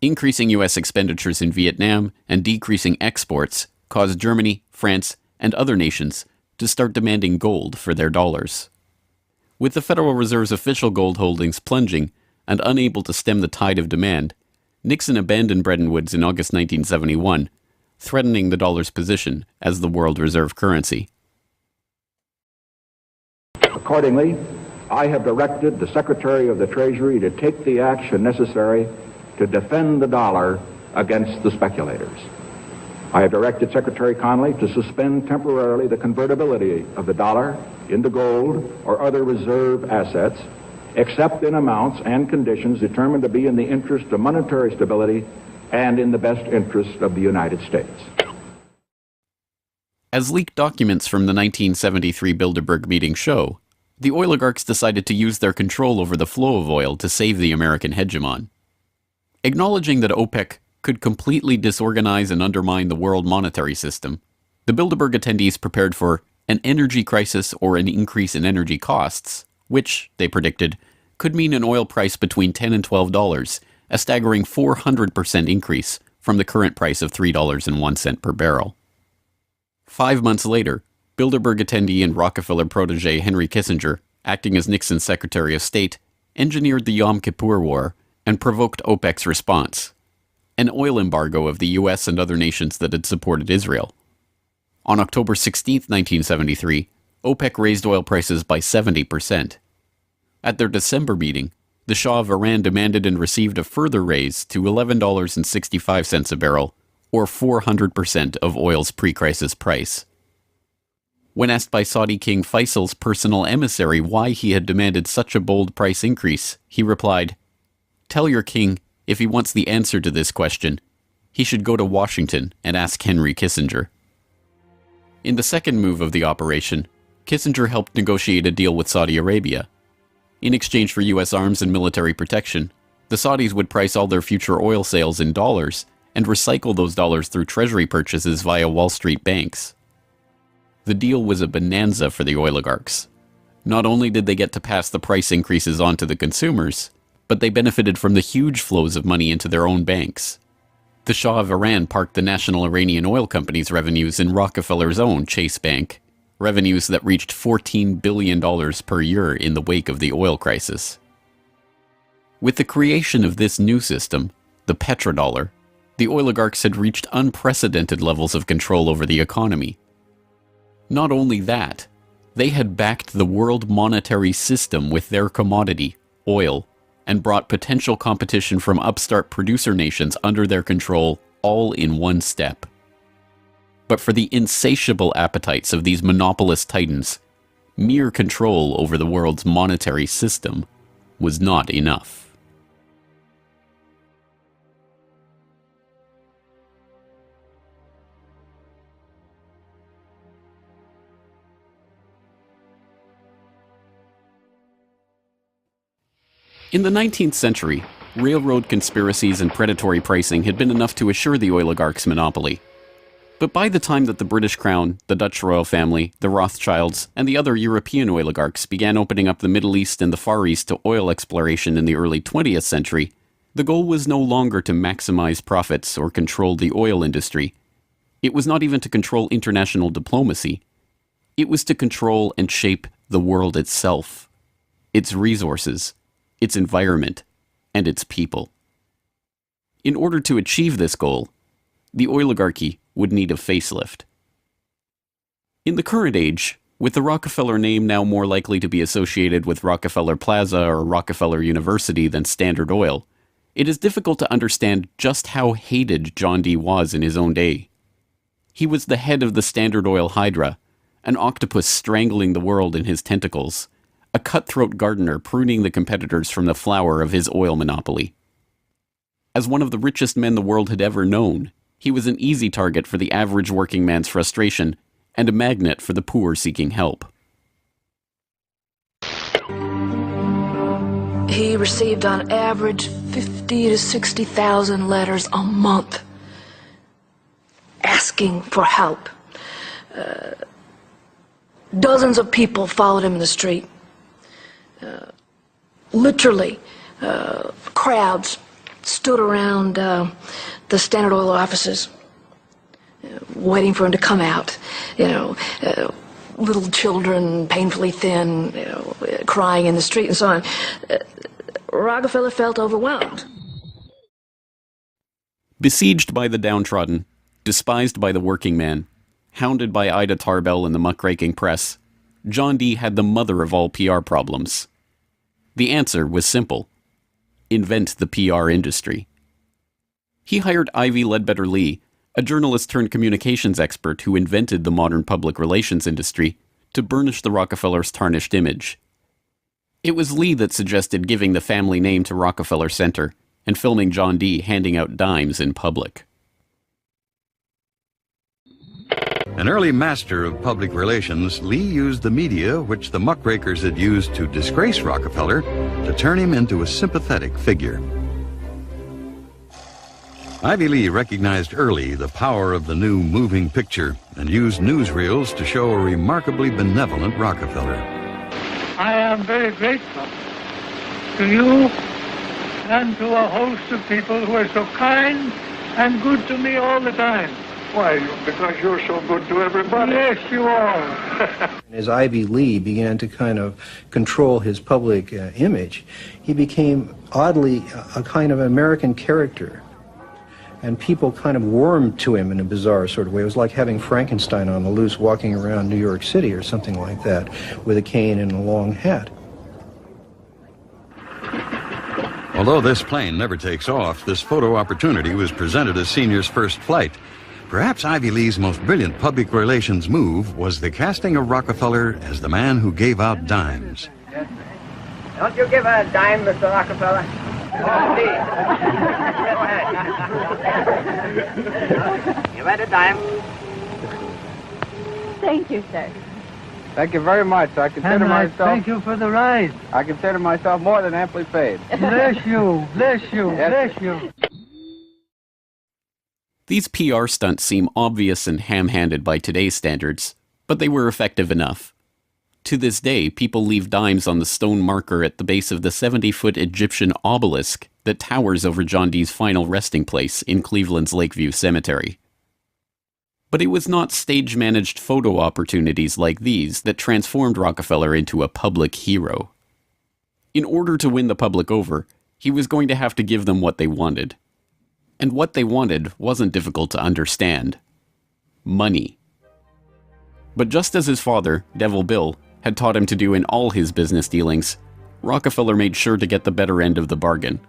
Increasing US expenditures in Vietnam and decreasing exports caused Germany, France, and other nations to start demanding gold for their dollars. With the Federal Reserve's official gold holdings plunging and unable to stem the tide of demand, Nixon abandoned Bretton Woods in August 1971, threatening the dollar's position as the world reserve currency. Accordingly, I have directed the Secretary of the Treasury to take the action necessary to defend the dollar against the speculators. I have directed Secretary Connally to suspend temporarily the convertibility of the dollar into gold or other reserve assets, except in amounts and conditions determined to be in the interest of monetary stability and in the best interest of the United States. As leaked documents from the 1973 Bilderberg meeting show, the oligarchs decided to use their control over the flow of oil to save the American hegemon. Acknowledging that OPEC could completely disorganize and undermine the world monetary system, the Bilderberg attendees prepared for an energy crisis or an increase in energy costs, which, they predicted, could mean an oil price between $10 and $12, a staggering 400% increase from the current price of $3.01 per barrel. 5 months later, Bilderberg attendee and Rockefeller protege Henry Kissinger, acting as Nixon's Secretary of State, engineered the Yom Kippur War and provoked OPEC's response, an oil embargo of the US and other nations that had supported Israel. On October 16, 1973, OPEC raised oil prices by 70%. At their December meeting, the Shah of Iran demanded and received a further raise to $11.65 a barrel, or 400% of oil's pre-crisis price. When asked by Saudi King Faisal's personal emissary why he had demanded such a bold price increase, he replied, "Tell your king, if he wants the answer to this question, he should go to Washington and ask Henry Kissinger." In the second move of the operation, Kissinger helped negotiate a deal with Saudi Arabia. In exchange for U.S. arms and military protection, the Saudis would price all their future oil sales in dollars and recycle those dollars through treasury purchases via Wall Street banks. The deal was a bonanza for the oligarchs. Not only did they get to pass the price increases on to the consumers, but they benefited from the huge flows of money into their own banks. The Shah of Iran parked the National Iranian Oil Company's revenues in Rockefeller's own Chase Bank, revenues that reached $14 billion per year in the wake of the oil crisis. With the creation of this new system, the petrodollar, the oligarchs had reached unprecedented levels of control over the economy. Not only that, they had backed the world monetary system with their commodity, oil, and brought potential competition from upstart producer nations under their control all in one step. But for the insatiable appetites of these monopolist titans, mere control over the world's monetary system was not enough. In the 19th century, railroad conspiracies and predatory pricing had been enough to assure the oligarchs' monopoly. But by the time that the British Crown, the Dutch royal family, the Rothschilds, and the other European oligarchs began opening up the Middle East and the Far East to oil exploration in the early 20th century, the goal was no longer to maximize profits or control the oil industry. It was not even to control international diplomacy. It was to control and shape the world itself, its resources, its environment, and its people. In order to achieve this goal, the oligarchy would need a facelift. In the current age, with the Rockefeller name now more likely to be associated with Rockefeller Plaza or Rockefeller University than Standard Oil, it is difficult to understand just how hated John D. was in his own day. He was the head of the Standard Oil Hydra, an octopus strangling the world in his tentacles, a cutthroat gardener pruning the competitors from the flower of his oil monopoly. As one of the richest men the world had ever known, he was an easy target for the average working man's frustration and a magnet for the poor seeking help. He received on average 50 to 60,000 letters a month asking for help. Dozens of people followed him in the street. Literally, crowds stood around the Standard Oil offices, waiting for him to come out. Little children, painfully thin, crying in the street and so on. Rockefeller felt overwhelmed. Besieged by the downtrodden, despised by the working man, hounded by Ida Tarbell and the muckraking press, John D. had the mother of all PR problems. The answer was simple: invent the PR industry. He hired Ivy Ledbetter Lee, a journalist turned communications expert who invented the modern public relations industry, to burnish the Rockefellers' tarnished image. It was Lee that suggested giving the family name to Rockefeller Center and filming John D. handing out dimes in public. An early master of public relations, Lee used the media which the muckrakers had used to disgrace Rockefeller to turn him into a sympathetic figure. Ivy Lee recognized early the power of the new moving picture and used newsreels to show a remarkably benevolent Rockefeller. I am very grateful to you and to a host of people who are so kind and good to me all the time. Why? Because you're so good to everybody. Yes, you are. As Ivy Lee began to kind of control his public image, he became oddly a kind of American character. And people kind of warmed to him in a bizarre sort of way. It was like having Frankenstein on the loose walking around New York City or something like that with a cane and a long hat. Although this plane never takes off, this photo opportunity was presented as Senior's first flight. Perhaps Ivy Lee's most brilliant public relations move was the casting of Rockefeller as the man who gave out dimes. Don't you give a dime, Mr. Rockefeller? Oh, please. You read a dime? Thank you, sir. Thank you very much. I consider myself... Thank you for the ride. I consider myself more than amply paid. Bless you, bless you, Yes. bless you. These PR stunts seem obvious and ham-handed by today's standards, but they were effective enough. To this day, people leave dimes on the stone marker at the base of the 70-foot Egyptian obelisk that towers over John Dee's final resting place in Cleveland's Lakeview Cemetery. But it was not stage-managed photo opportunities like these that transformed Rockefeller into a public hero. In order to win the public over, he was going to have to give them what they wanted. And what they wanted wasn't difficult to understand. Money. But just as his father, Devil Bill, had taught him to do in all his business dealings, Rockefeller made sure to get the better end of the bargain.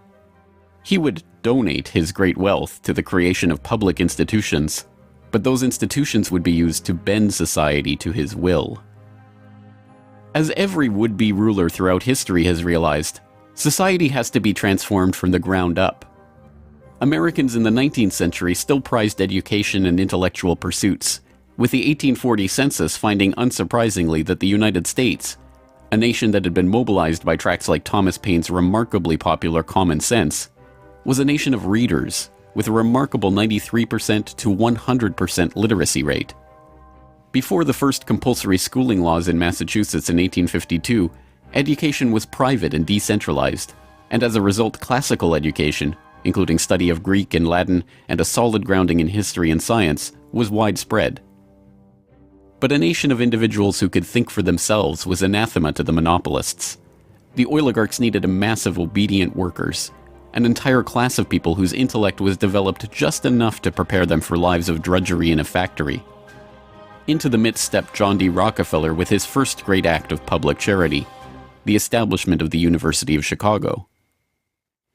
He would donate his great wealth to the creation of public institutions, but those institutions would be used to bend society to his will. As every would-be ruler throughout history has realized, society has to be transformed from the ground up. Americans in the 19th century still prized education and intellectual pursuits, with the 1840 census finding unsurprisingly that the United States, a nation that had been mobilized by tracts like Thomas Paine's remarkably popular Common Sense, was a nation of readers with a remarkable 93% to 100% literacy rate. Before the first compulsory schooling laws in Massachusetts in 1852, education was private and decentralized, and as a result classical education, including study of Greek and Latin and a solid grounding in history and science, was widespread. But a nation of individuals who could think for themselves was anathema to the monopolists. The oligarchs needed a mass of obedient workers, an entire class of people whose intellect was developed just enough to prepare them for lives of drudgery in a factory. Into the midst stepped John D. Rockefeller with his first great act of public charity, the establishment of the University of Chicago.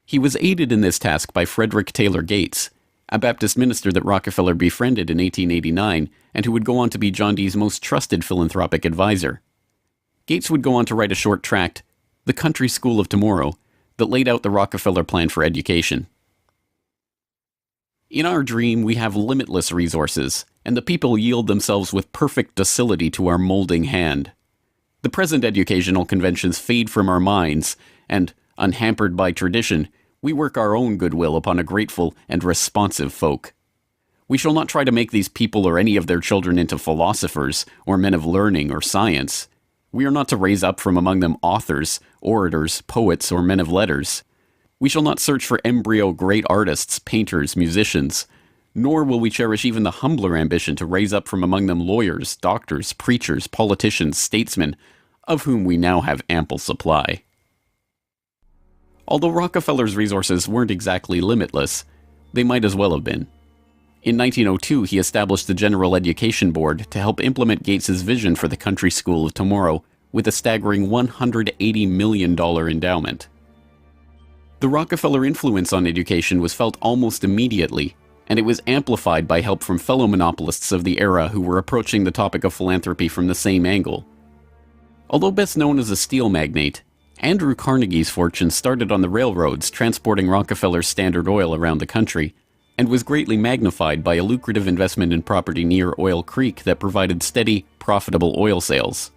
He was aided in this task by Frederick Taylor Gates, a Baptist minister that Rockefeller befriended in 1889 and who would go on to be John Dee's most trusted philanthropic advisor. Gates would go on to write a short tract, The Country School of Tomorrow, that laid out the Rockefeller plan for education. In our dream, we have limitless resources, and the people yield themselves with perfect docility to our molding hand. The present educational conventions fade from our minds, and, unhampered by tradition, we work our own goodwill upon a grateful and responsive folk. We shall not try to make these people or any of their children into philosophers, or men of learning or science. We are not to raise up from among them authors, orators, poets, or men of letters. We shall not search for embryo great artists, painters, musicians, nor will we cherish even the humbler ambition to raise up from among them lawyers, doctors, preachers, politicians, statesmen, of whom we now have ample supply. Although Rockefeller's resources weren't exactly limitless, they might as well have been. In 1902, he established the General Education Board to help implement Gates's vision for the Country School of Tomorrow with a staggering $180 million endowment. The Rockefeller influence on education was felt almost immediately, and it was amplified by help from fellow monopolists of the era who were approaching the topic of philanthropy from the same angle. Although best known as a steel magnate, Andrew Carnegie's fortune started on the railroads transporting Rockefeller's Standard Oil around the country, and was greatly magnified by a lucrative investment in property near Oil Creek that provided steady, profitable oil sales.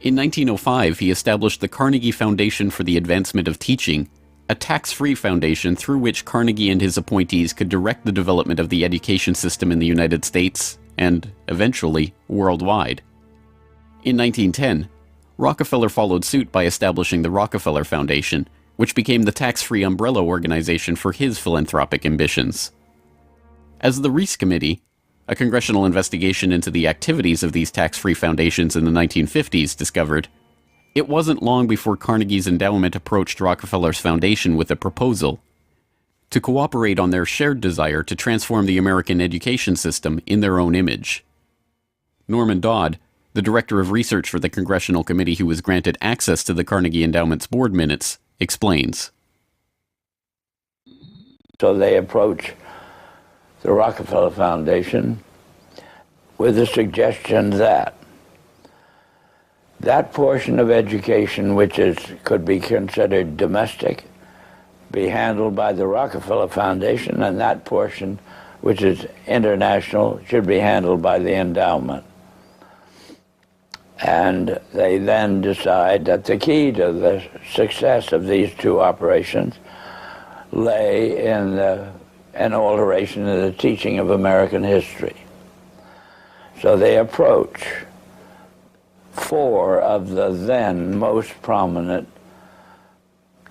In 1905, he established the Carnegie Foundation for the Advancement of Teaching, a tax-free foundation through which Carnegie and his appointees could direct the development of the education system in the United States, and, eventually, worldwide. In 1910, Rockefeller followed suit by establishing the Rockefeller Foundation, which became the tax-free umbrella organization for his philanthropic ambitions. As the Reese Committee, a congressional investigation into the activities of these tax-free foundations in the 1950s, discovered, it wasn't long before Carnegie's endowment approached Rockefeller's foundation with a proposal to cooperate on their shared desire to transform the American education system in their own image. Norman Dodd, the director of research for the congressional committee who was granted access to the Carnegie Endowment's board minutes, explains. So they approach the Rockefeller Foundation with the suggestion that that portion of education which could be considered domestic be handled by the Rockefeller Foundation, and that portion which is international should be handled by the endowment. And they then decide that the key to the success of these two operations lay in an alteration in the teaching of American history. So they approach four of the then most prominent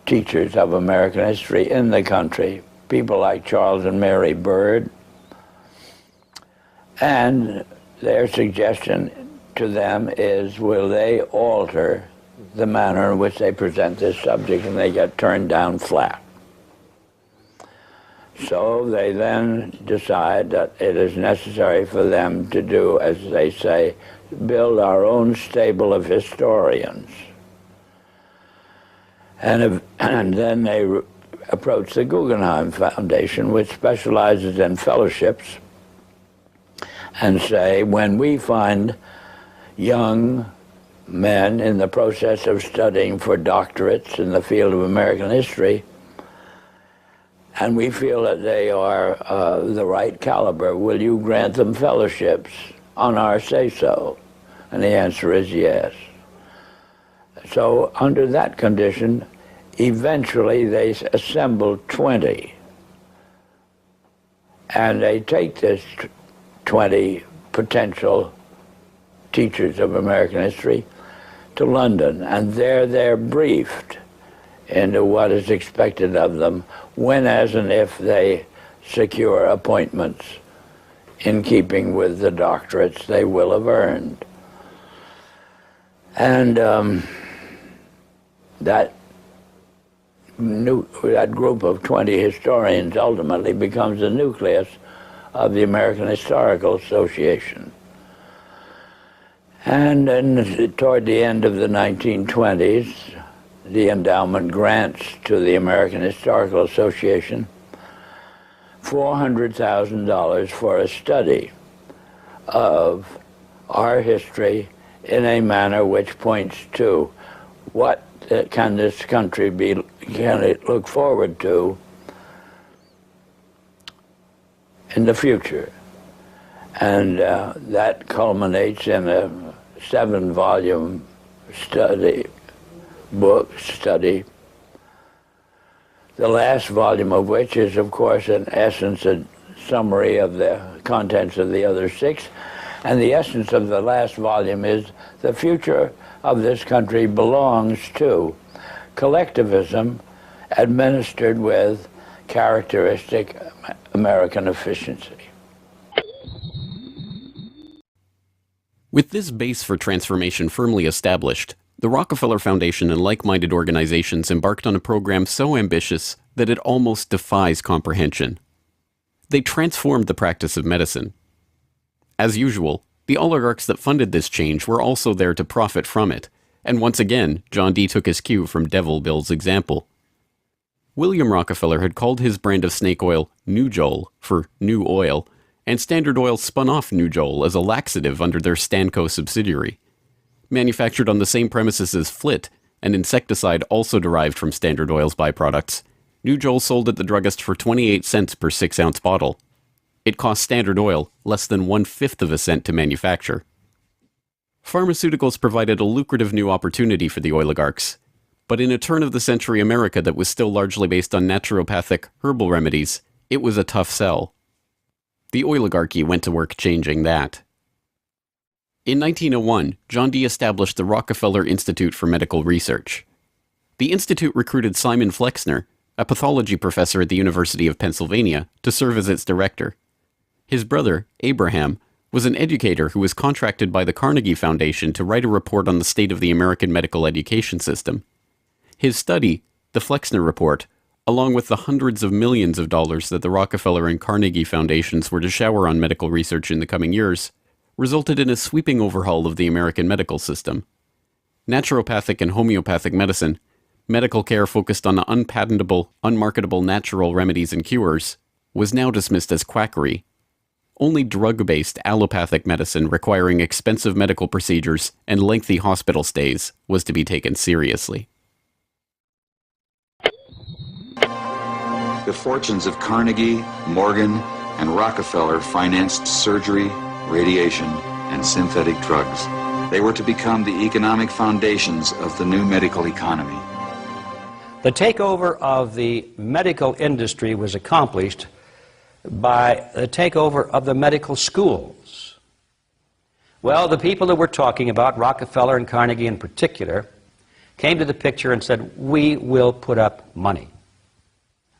teachers of American history in the country, people like Charles and Mary Bird, and their suggestion to them is, will they alter the manner in which they present this subject, and they get turned down flat. So they then decide that it is necessary for them to do, as they say, build our own stable of historians. And then they approach the Guggenheim Foundation, which specializes in fellowships, and say, when we find young men in the process of studying for doctorates in the field of American history, and we feel that they are the right caliber, will you grant them fellowships on our say-so? And the answer is yes. So under that condition, eventually they assemble 20. And they take this 20 potential teachers of American history to London, and there they're briefed into what is expected of them when, as and if they secure appointments in keeping with the doctorates they will have earned. And that group of 20 historians ultimately becomes the nucleus of the American Historical Association. And then toward the end of the 1920s, the endowment grants to the American Historical Association $400,000 for a study of our history in a manner which points to what can this country can it look forward to in the future. And that culminates in a 7-volume study, the last volume of which is, of course, in essence, a summary of the contents of the other 6. And the essence of the last volume is the future of this country belongs to collectivism administered with characteristic American efficiency. With this base for transformation firmly established, the Rockefeller Foundation and like-minded organizations embarked on a program so ambitious that it almost defies comprehension. They transformed the practice of medicine. As usual, the oligarchs that funded this change were also there to profit from it, and once again, John D. took his cue from Devil Bill's example. William Rockefeller had called his brand of snake oil New Joel for New Oil, and Standard Oil spun off New Joel as a laxative under their Stanco subsidiary. Manufactured on the same premises as Flit, an insecticide also derived from Standard Oil's byproducts, New Joel sold at the druggist for 28 cents per 6-ounce bottle. It cost Standard Oil less than 1/5 of a cent to manufacture. Pharmaceuticals provided a lucrative new opportunity for the oligarchs, but in a turn-of-the-century America that was still largely based on naturopathic, herbal remedies, it was a tough sell. The oligarchy went to work changing that. In 1901, John D. established the Rockefeller Institute for Medical Research. The institute recruited Simon Flexner, a pathology professor at the University of Pennsylvania, to serve as its director. His brother, Abraham, was an educator who was contracted by the Carnegie Foundation to write a report on the state of the American medical education system. His study, the Flexner Report, along with the hundreds of millions of dollars that the Rockefeller and Carnegie Foundations were to shower on medical research in the coming years, resulted in a sweeping overhaul of the American medical system. Naturopathic and homeopathic medicine, medical care focused on unpatentable, unmarketable natural remedies and cures, was now dismissed as quackery. Only drug-based allopathic medicine requiring expensive medical procedures and lengthy hospital stays was to be taken seriously. The fortunes of Carnegie, Morgan, and Rockefeller financed surgery, radiation, and synthetic drugs. They were to become the economic foundations of the new medical economy. The takeover of the medical industry was accomplished by the takeover of the medical schools. Well, the people that we're talking about, Rockefeller and Carnegie in particular, came to the picture and said, we will put up money.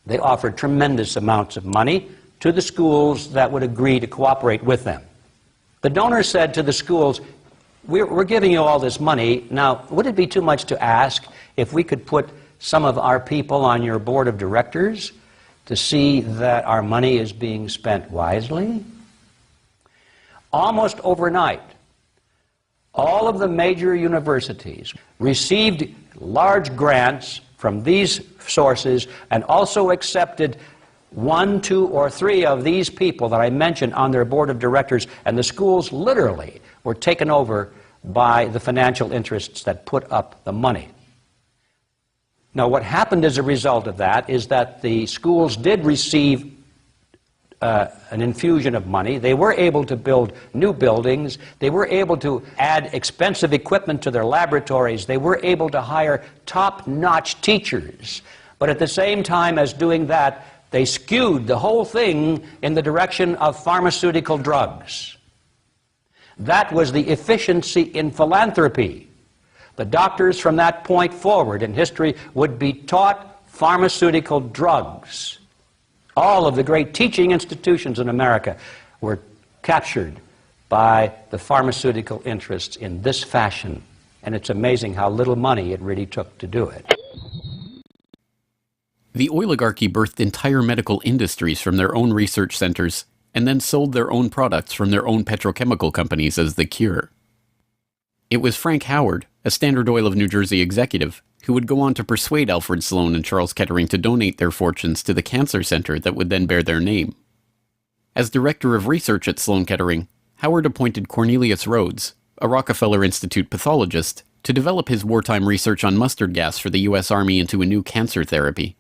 They offered tremendous amounts of money to the schools that would agree to cooperate with them. The donors said to the schools, we're giving you all this money. Now, would it be too much to ask if we could put some of our people on your board of directors to see that our money is being spent wisely? Almost overnight, all of the major universities received large grants from these sources and also accepted 1, 2, or 3 of these people that I mentioned on their board of directors, and the schools literally were taken over by the financial interests that put up the money. Now, what happened as a result of that is that the schools did receive an infusion of money. They were able to build new buildings. They were able to add expensive equipment to their laboratories. They were able to hire top-notch teachers. But at the same time as doing that, they skewed the whole thing in the direction of pharmaceutical drugs. That was the efficiency in philanthropy. The doctors from that point forward in history would be taught pharmaceutical drugs. All of the great teaching institutions in America were captured by the pharmaceutical interests in this fashion. And it's amazing how little money it really took to do it. The oligarchy birthed entire medical industries from their own research centers and then sold their own products from their own petrochemical companies as the cure. It was Frank Howard, a Standard Oil of New Jersey executive, who would go on to persuade Alfred Sloan and Charles Kettering to donate their fortunes to the cancer center that would then bear their name. As director of research at Sloan Kettering, Howard appointed Cornelius Rhodes, a Rockefeller Institute pathologist, to develop his wartime research on mustard gas for the U.S. Army into a new cancer therapy.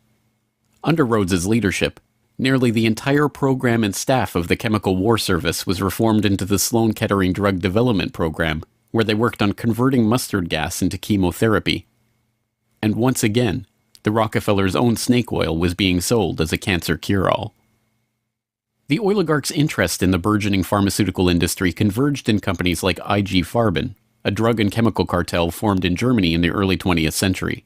Under Rhodes's leadership, nearly the entire program and staff of the Chemical War Service was reformed into the Sloan Kettering Drug Development Program, where they worked on converting mustard gas into chemotherapy. And once again, the Rockefellers' own snake oil was being sold as a cancer cure-all. The oligarchs' interest in the burgeoning pharmaceutical industry converged in companies like IG Farben, a drug and chemical cartel formed in Germany in the early 20th century.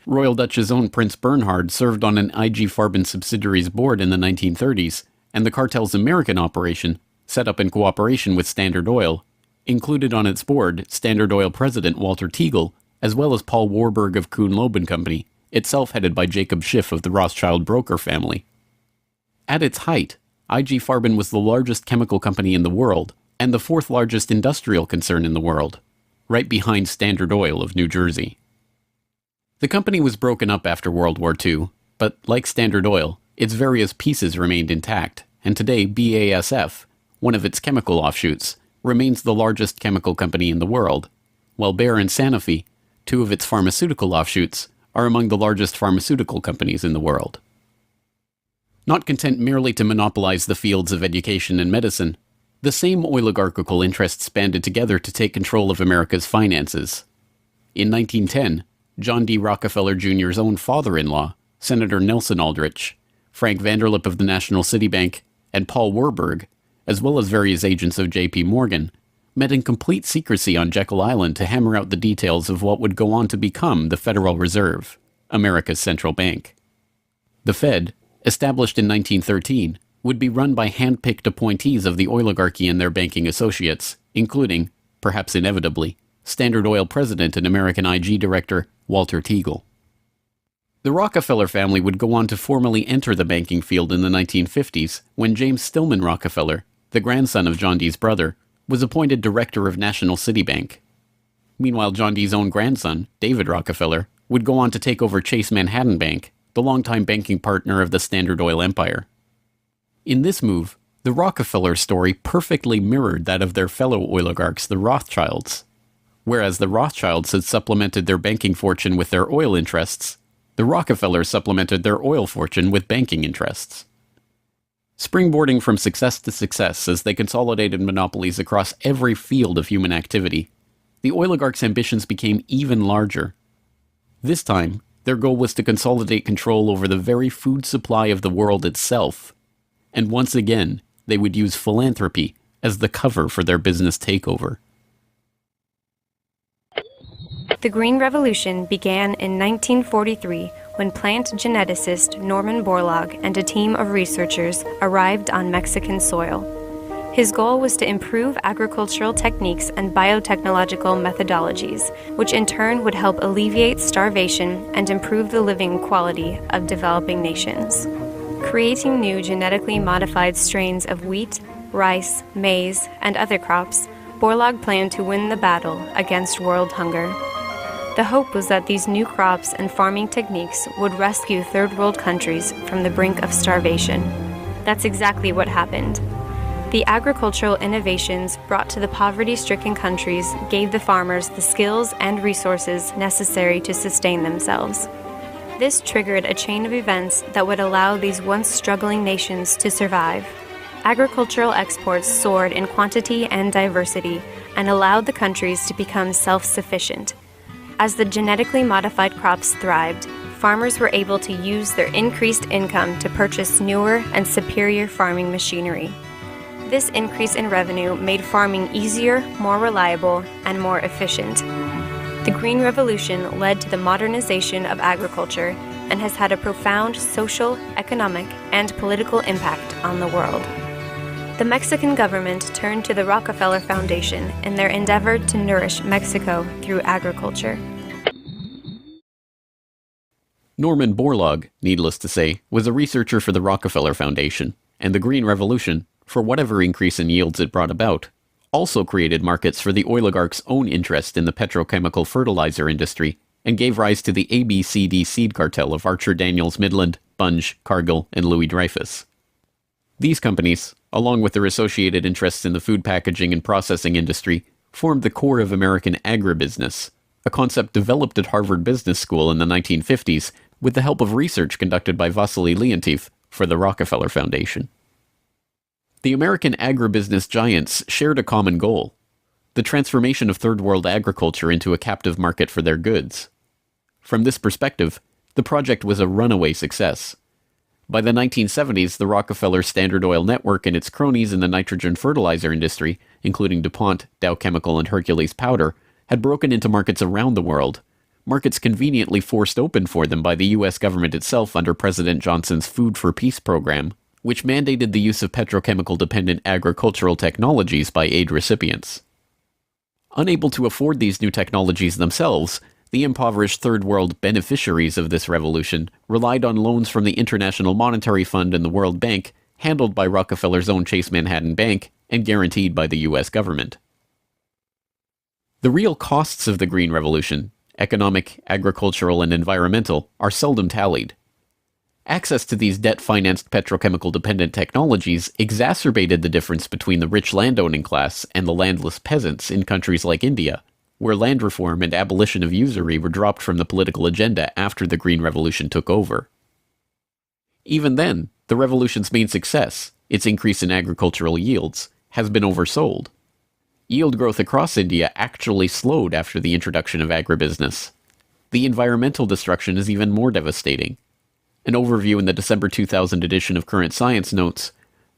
Royal Dutch's own Prince Bernhard served on an IG Farben subsidiary's board in the 1930s, and the cartel's American operation, set up in cooperation with Standard Oil, included on its board Standard Oil president Walter Teagle, as well as Paul Warburg of Kuhn-Loeb and Company, itself headed by Jacob Schiff of the Rothschild broker family. At its height, IG Farben was the largest chemical company in the world, and the 4th largest industrial concern in the world, right behind Standard Oil of New Jersey. The company was broken up after World War II, but like Standard Oil, its various pieces remained intact, and today BASF, one of its chemical offshoots, remains the largest chemical company in the world, while Bayer and Sanofi, 2 of its pharmaceutical offshoots, are among the largest pharmaceutical companies in the world. Not content merely to monopolize the fields of education and medicine, the same oligarchical interests banded together to take control of America's finances. In 1910, John D. Rockefeller Jr.'s own father-in-law, Senator Nelson Aldrich, Frank Vanderlip of the National City Bank, and Paul Warburg, as well as various agents of J.P. Morgan, met in complete secrecy on Jekyll Island to hammer out the details of what would go on to become the Federal Reserve, America's central bank. The Fed, established in 1913, would be run by hand-picked appointees of the oligarchy and their banking associates, including, perhaps inevitably, Standard Oil president and American IG director Walter Teagle. The Rockefeller family would go on to formally enter the banking field in the 1950s when James Stillman Rockefeller, the grandson of John D's brother, was appointed director of National City Bank. Meanwhile, John D's own grandson, David Rockefeller, would go on to take over Chase Manhattan Bank, the longtime banking partner of the Standard Oil empire. In this move, the Rockefeller story perfectly mirrored that of their fellow oligarchs, the Rothschilds. Whereas the Rothschilds had supplemented their banking fortune with their oil interests, the Rockefellers supplemented their oil fortune with banking interests. Springboarding from success to success as they consolidated monopolies across every field of human activity, the oligarchs' ambitions became even larger. This time, their goal was to consolidate control over the very food supply of the world itself. And once again, they would use philanthropy as the cover for their business takeover. The Green Revolution began in 1943 when plant geneticist Norman Borlaug and a team of researchers arrived on Mexican soil. His goal was to improve agricultural techniques and biotechnological methodologies, which in turn would help alleviate starvation and improve the living quality of developing nations. Creating new genetically modified strains of wheat, rice, maize, and other crops, Borlaug planned to win the battle against world hunger. The hope was that these new crops and farming techniques would rescue third world countries from the brink of starvation. That's exactly what happened. The agricultural innovations brought to the poverty-stricken countries gave the farmers the skills and resources necessary to sustain themselves. This triggered a chain of events that would allow these once struggling nations to survive. Agricultural exports soared in quantity and diversity and allowed the countries to become self-sufficient. As the genetically modified crops thrived, farmers were able to use their increased income to purchase newer and superior farming machinery. This increase in revenue made farming easier, more reliable, and more efficient. The Green Revolution led to the modernization of agriculture and has had a profound social, economic, and political impact on the world. The Mexican government turned to the Rockefeller Foundation in their endeavor to nourish Mexico through agriculture. Norman Borlaug, needless to say, was a researcher for the Rockefeller Foundation, and the Green Revolution, for whatever increase in yields it brought about, also created markets for the oligarchs' own interest in the petrochemical fertilizer industry and gave rise to the ABCD seed cartel of Archer Daniels Midland, Bunge, Cargill, and Louis Dreyfus. These companies, along with their associated interests in the food packaging and processing industry, formed the core of American agribusiness, a concept developed at Harvard Business School in the 1950s with the help of research conducted by Vasily Leontief for the Rockefeller Foundation. The American agribusiness giants shared a common goal: the transformation of third world agriculture into a captive market for their goods. From this perspective, the project was a runaway success. By the 1970s, the Rockefeller Standard Oil network and its cronies in the nitrogen fertilizer industry, including DuPont, Dow Chemical, and Hercules Powder, had broken into markets around the world, markets conveniently forced open for them by the U.S. government itself under President Johnson's Food for Peace program, which mandated the use of petrochemical-dependent agricultural technologies by aid recipients. Unable to afford these new technologies themselves, the impoverished Third World beneficiaries of this revolution relied on loans from the International Monetary Fund and the World Bank, handled by Rockefeller's own Chase Manhattan Bank and guaranteed by the U.S. government. The real costs of the Green Revolution, economic, agricultural, and environmental, are seldom tallied. Access to these debt-financed petrochemical-dependent technologies exacerbated the difference between the rich landowning class and the landless peasants in countries like India, where land reform and abolition of usury were dropped from the political agenda after the Green Revolution took over. Even then, the revolution's main success, its increase in agricultural yields, has been oversold. Yield growth across India actually slowed after the introduction of agribusiness. The environmental destruction is even more devastating. An overview in the December 2000 edition of Current Science notes,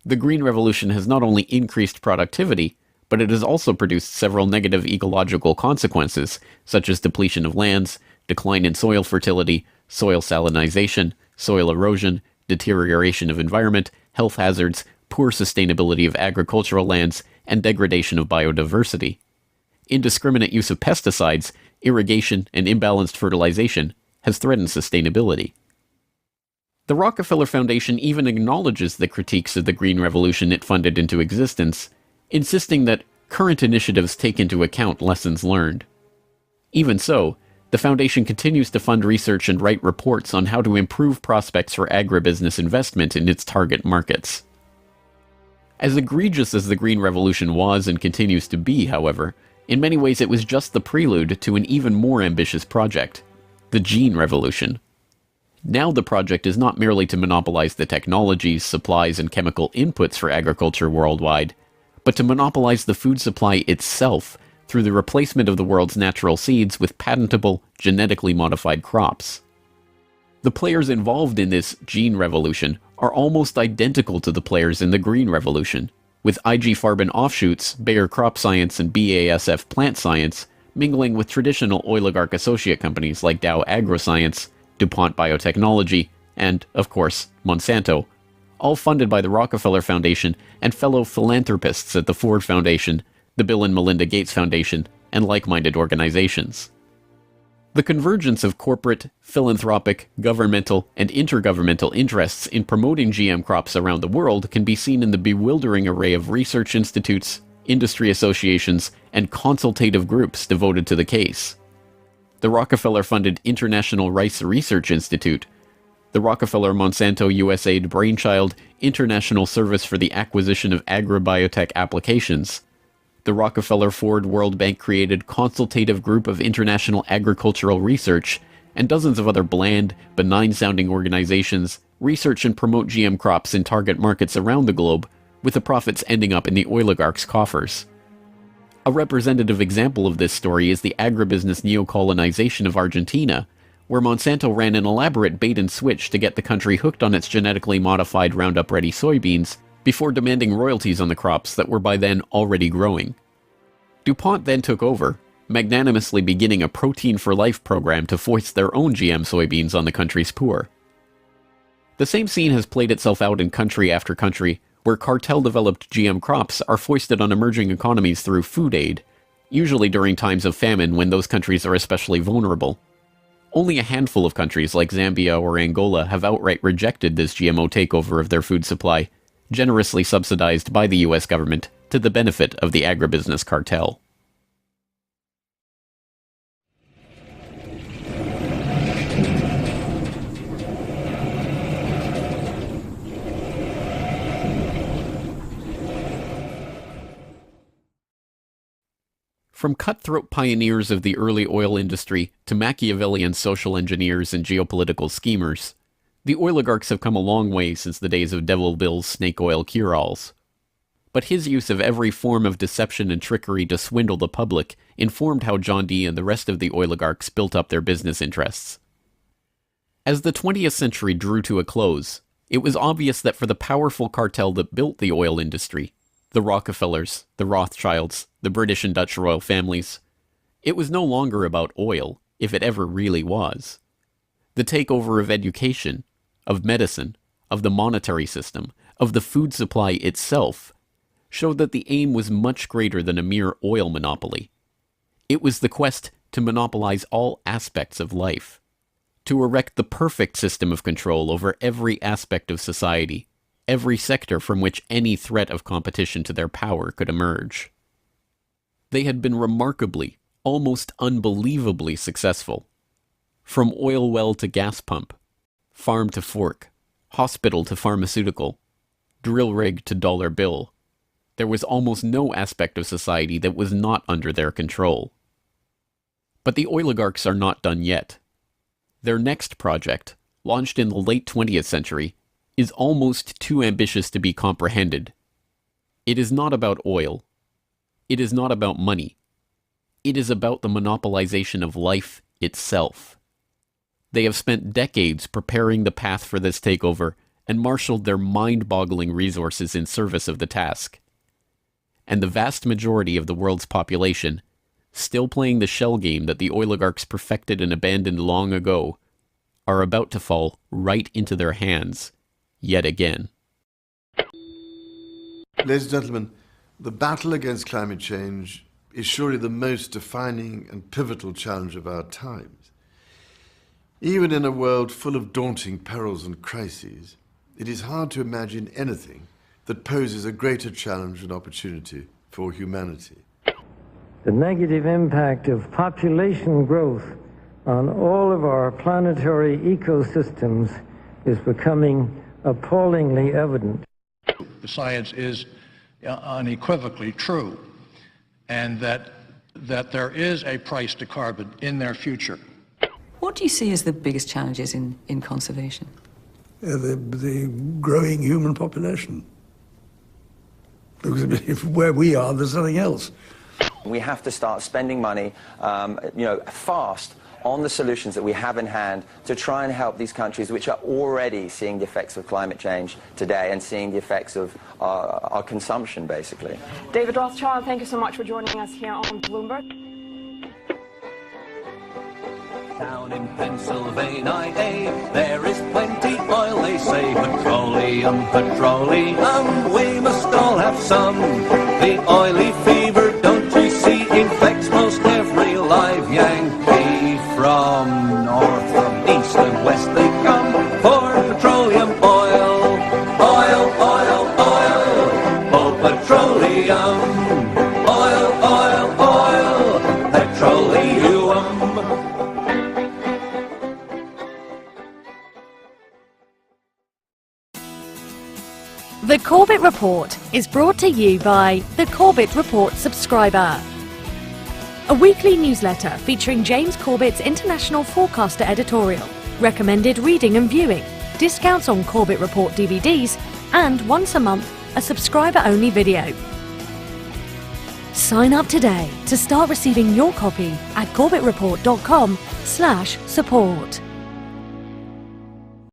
the Green Revolution has not only increased productivity, but it has also produced several negative ecological consequences, such as depletion of lands, decline in soil fertility, soil salinization, soil erosion, deterioration of environment, health hazards, poor sustainability of agricultural lands, and degradation of biodiversity. Indiscriminate use of pesticides, irrigation, and imbalanced fertilization has threatened sustainability. The Rockefeller Foundation even acknowledges the critiques of the Green Revolution it funded into existence, insisting that current initiatives take into account lessons learned. Even so, The foundation continues to fund research and write reports on how to improve prospects for agribusiness investment in its target markets. As egregious as the Green Revolution was and continues to be, however, in many ways it was just the prelude to an even more ambitious project, the Gene Revolution. Now the project is not merely to monopolize the technologies, supplies, and chemical inputs for agriculture worldwide, but to monopolize the food supply itself through the replacement of the world's natural seeds with patentable, genetically modified crops. The players involved in this Gene Revolution are almost identical to the players in the Green Revolution, with IG Farben offshoots, Bayer Crop Science and BASF Plant Science, mingling with traditional oligarch associate companies like Dow AgroScience, DuPont Biotechnology, and, of course, Monsanto, all funded by the Rockefeller Foundation and fellow philanthropists at the Ford Foundation, the Bill and Melinda Gates Foundation, and like-minded organizations. The convergence of corporate, philanthropic, governmental, and intergovernmental interests in promoting GM crops around the world can be seen in the bewildering array of research institutes, industry associations, and consultative groups devoted to the case. The Rockefeller-funded International Rice Research Institute, the Rockefeller-Monsanto USAID brainchild International Service for the Acquisition of Agribiotech Applications, the Rockefeller-Ford World Bank-created Consultative Group of International Agricultural Research, and dozens of other bland, benign-sounding organizations research and promote GM crops in target markets around the globe, with the profits ending up in the oligarchs' coffers. A representative example of this story is the agribusiness neocolonization of Argentina, where Monsanto ran an elaborate bait-and-switch to get the country hooked on its genetically modified Roundup-ready soybeans before demanding royalties on the crops that were by then already growing. DuPont then took over, magnanimously beginning a Protein for Life program to foist their own GM soybeans on the country's poor. The same scene has played itself out in country after country, where cartel-developed GM crops are foisted on emerging economies through food aid, usually during times of famine when those countries are especially vulnerable. Only a handful of countries like Zambia or Angola have outright rejected this GMO takeover of their food supply, generously subsidized by the US government to the benefit of the agribusiness cartel. From cutthroat pioneers of the early oil industry to Machiavellian social engineers and geopolitical schemers, the oligarchs have come a long way since the days of Devil Bill's snake oil cure-alls. But his use of every form of deception and trickery to swindle the public informed how John D. and the rest of the oligarchs built up their business interests. As the 20th century drew to a close, it was obvious that for the powerful cartel that built the oil industry, the Rockefellers, the Rothschilds, the British and Dutch royal families, it was no longer about oil, if it ever really was. The takeover of education, of medicine, of the monetary system, of the food supply itself, showed that the aim was much greater than a mere oil monopoly. It was the quest to monopolize all aspects of life, to erect the perfect system of control over every aspect of society, every sector from which any threat of competition to their power could emerge. They had been remarkably, almost unbelievably successful. From oil well to gas pump, farm to fork, hospital to pharmaceutical, drill rig to dollar bill, there was almost no aspect of society that was not under their control. But the oligarchs are not done yet. Their next project, launched in the late 20th century, is almost too ambitious to be comprehended. It is not about oil. It is not about money. It is about the monopolization of life itself. They have spent decades preparing the path for this takeover and marshaled their mind-boggling resources in service of the task. And the vast majority of the world's population, still playing the shell game that the oligarchs perfected and abandoned long ago, are about to fall right into their hands yet again. Ladies and gentlemen, the battle against climate change is surely the most defining and pivotal challenge of our times. Even in a world full of daunting perils and crises, it is hard to imagine anything that poses a greater challenge and opportunity for humanity. The negative impact of population growth on all of our planetary ecosystems is becoming appallingly evident. The science is unequivocally true, and that there is a price to carbon in their future. What do you see as the biggest challenges in conservation? The growing human population. Because if where we are, there's nothing else. We have to start spending money, fast on the solutions that we have in hand to try and help these countries which are already seeing the effects of climate change today and seeing the effects of our consumption, basically. David Rothschild, thank you so much for joining us here on Bloomberg. Down in Pennsylvania, there is plenty oil, they say. Petroleum, petroleum, we must all have some. The oily fever, don't you see, infects most every live Yankee. From north, from east and west they come for petroleum oil. Oil, oil, oil, oh petroleum. Oil, oil, oil, petroleum. The Corbett Report is brought to you by the Corbett Report subscriber, a weekly newsletter featuring James Corbett's International Forecaster editorial, recommended reading and viewing, discounts on Corbett Report DVDs, and once a month, a subscriber-only video. Sign up today to start receiving your copy at corbettreport.com/support.